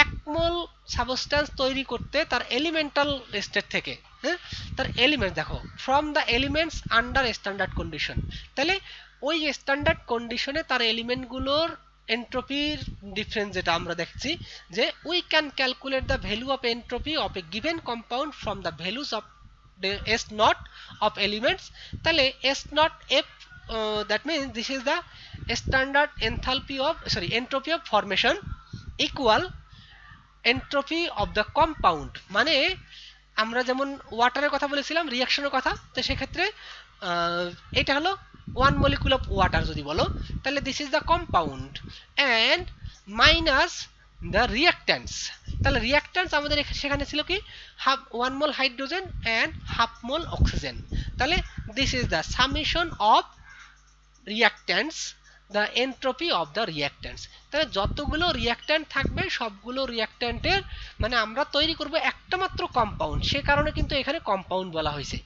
Speaker 1: 1 মোল সাবস্টেন্স তৈরি করতে তার এলিমেন্টাল স্টেট থেকে হ্যাঁ তার এলিমেন্ট দেখো from the elements under standard condition তাহলে ওই স্ট্যান্ডার্ড কন্ডিশনে তার এলিমেন্টগুলোর এন্ট্রপির ডিফারেন্স যেটা আমরা দেখছি যে we can calculate the value of entropy of a given compound from the values of S naught of elements তাহলে S naught F that means this is the standard enthalpy of entropy of formation equal entropy of the compound মানে আমরা যেমন ওয়াটারের কথা বলেছিলাম রিঅ্যাকশনের কথা তো সেক্ষেত্রে এটা হলো 1 molecule of water যদি বলো তাহলে this is the compound and minus the reactants তাহলে রিঅ্যাকট্যান্টস আমাদের সেখানে ছিল কি half 1 mole hydrogen and half mole oxygen তাহলে this is the summation of reactants the entropy of the reactants তাহলে যতগুলো রিঅ্যাকট্যান্ট থাকবে সবগুলো রিঅ্যাকট্যান্টের মানে আমরা তৈরি করব একটা মাত্র কম্পাউন্ড সে কারণে কিন্তু এখানে কম্পাউন্ড বলা হয়েছে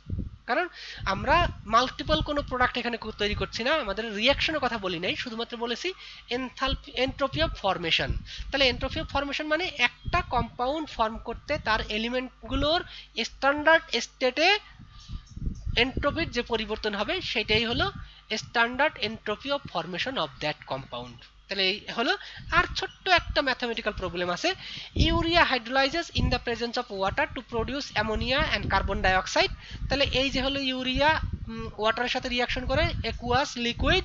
Speaker 1: কারণ আমরা মাল্টিপল কোনো প্রোডাক্ট এখানে তৈরি করছি না আমাদের রিঅ্যাকশনের কথা বলি নাই শুধুমাত্র বলেছি এনথালপি এন্ট্রপি অফ ফরমেশন তাহলে এন্ট্রপি অফ ফরমেশন মানে একটা কম্পাউন্ড ফর্ম করতে তার এলিমেন্টগুলোর স্ট্যান্ডার্ড স্টেটে এন্ট্রপির যে পরিবর্তন হবে সেটাই হলো standard entropy of formation of that compound তাহলে এই হলো আর ছোট্ট একটা ম্যাথমেটিক্যাল প্রবলেম আছে urea hydrolyzes in the presence of water to produce ammonia and carbon dioxide তাহলে এই যে হলো ইউরিয়া ওয়াটারের সাথে রিঅ্যাকশন করে অ্যাকুয়াস লিকুইড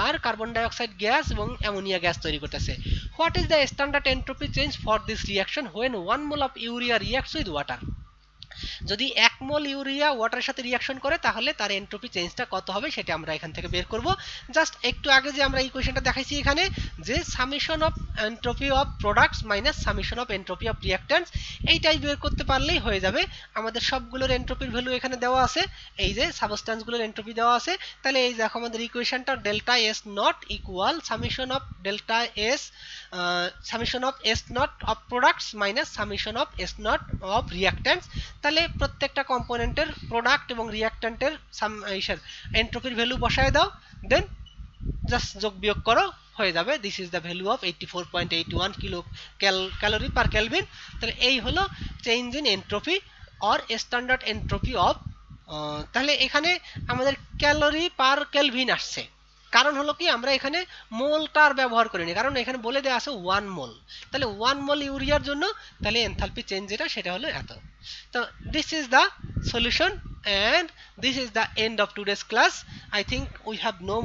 Speaker 1: আর কার্বন ডাইঅক্সাইড গ্যাস এবং অ্যামোনিয়া গ্যাস তৈরি করতেছে what is the standard entropy change for this reaction when 1 mole of urea reacts with water যদি 1 মোল ইউরিয়া ওয়াটারের সাথে রিঅ্যাকশন করে তাহলে তার এন্ট্রপি চেঞ্জটা কত হবে সেটা আমরা এখান থেকে বের করব জাস্ট একটু আগে যে আমরা ইকুয়েশনটা দেখাইছি এখানে যে summation of entropy of products minus summation of entropy of reactants এইটাই বের করতে পারলেই হয়ে যাবে আমাদের সবগুলোর এন্ট্রপির ভ্যালু এখানে দেওয়া আছে এই যে সাবস্টেন্সগুলোর এন্ট্রপি দেওয়া আছে তাহলে এই দেখো আমাদের ইকুয়েশনটা delta S naught equal summation of delta S summation of S naught of products minus summation of S naught of reactants তাহলে প্রত্যেকটা কম্পোনেন্টের প্রোডাক্ট এবং রিঅ্যাকট্যান্টের এন্ট্রপির ভ্যালু বসায় দাও দেন জাস্ট যোগ বিয়োগ করো হয়ে যাবে this is the value of 84.81 kilo calorie per kelvin তাহলে এই হলো change in entropy or standard entropy of তাহলে এখানে আমাদের ক্যালোরি পার কেলভিন আসছে কারণ হলো কি আমরা এখানে মোলটার ব্যবহার করিনি কারণ এখানে বলে দেওয়া আছে 1 মোল তাহলে 1 মোল ইউরিয়ার জন্য তাহলে এনথালপি চেঞ্জ যেটা সেটা হলো এত তো this is the solution and this is the end of today's class I think we have no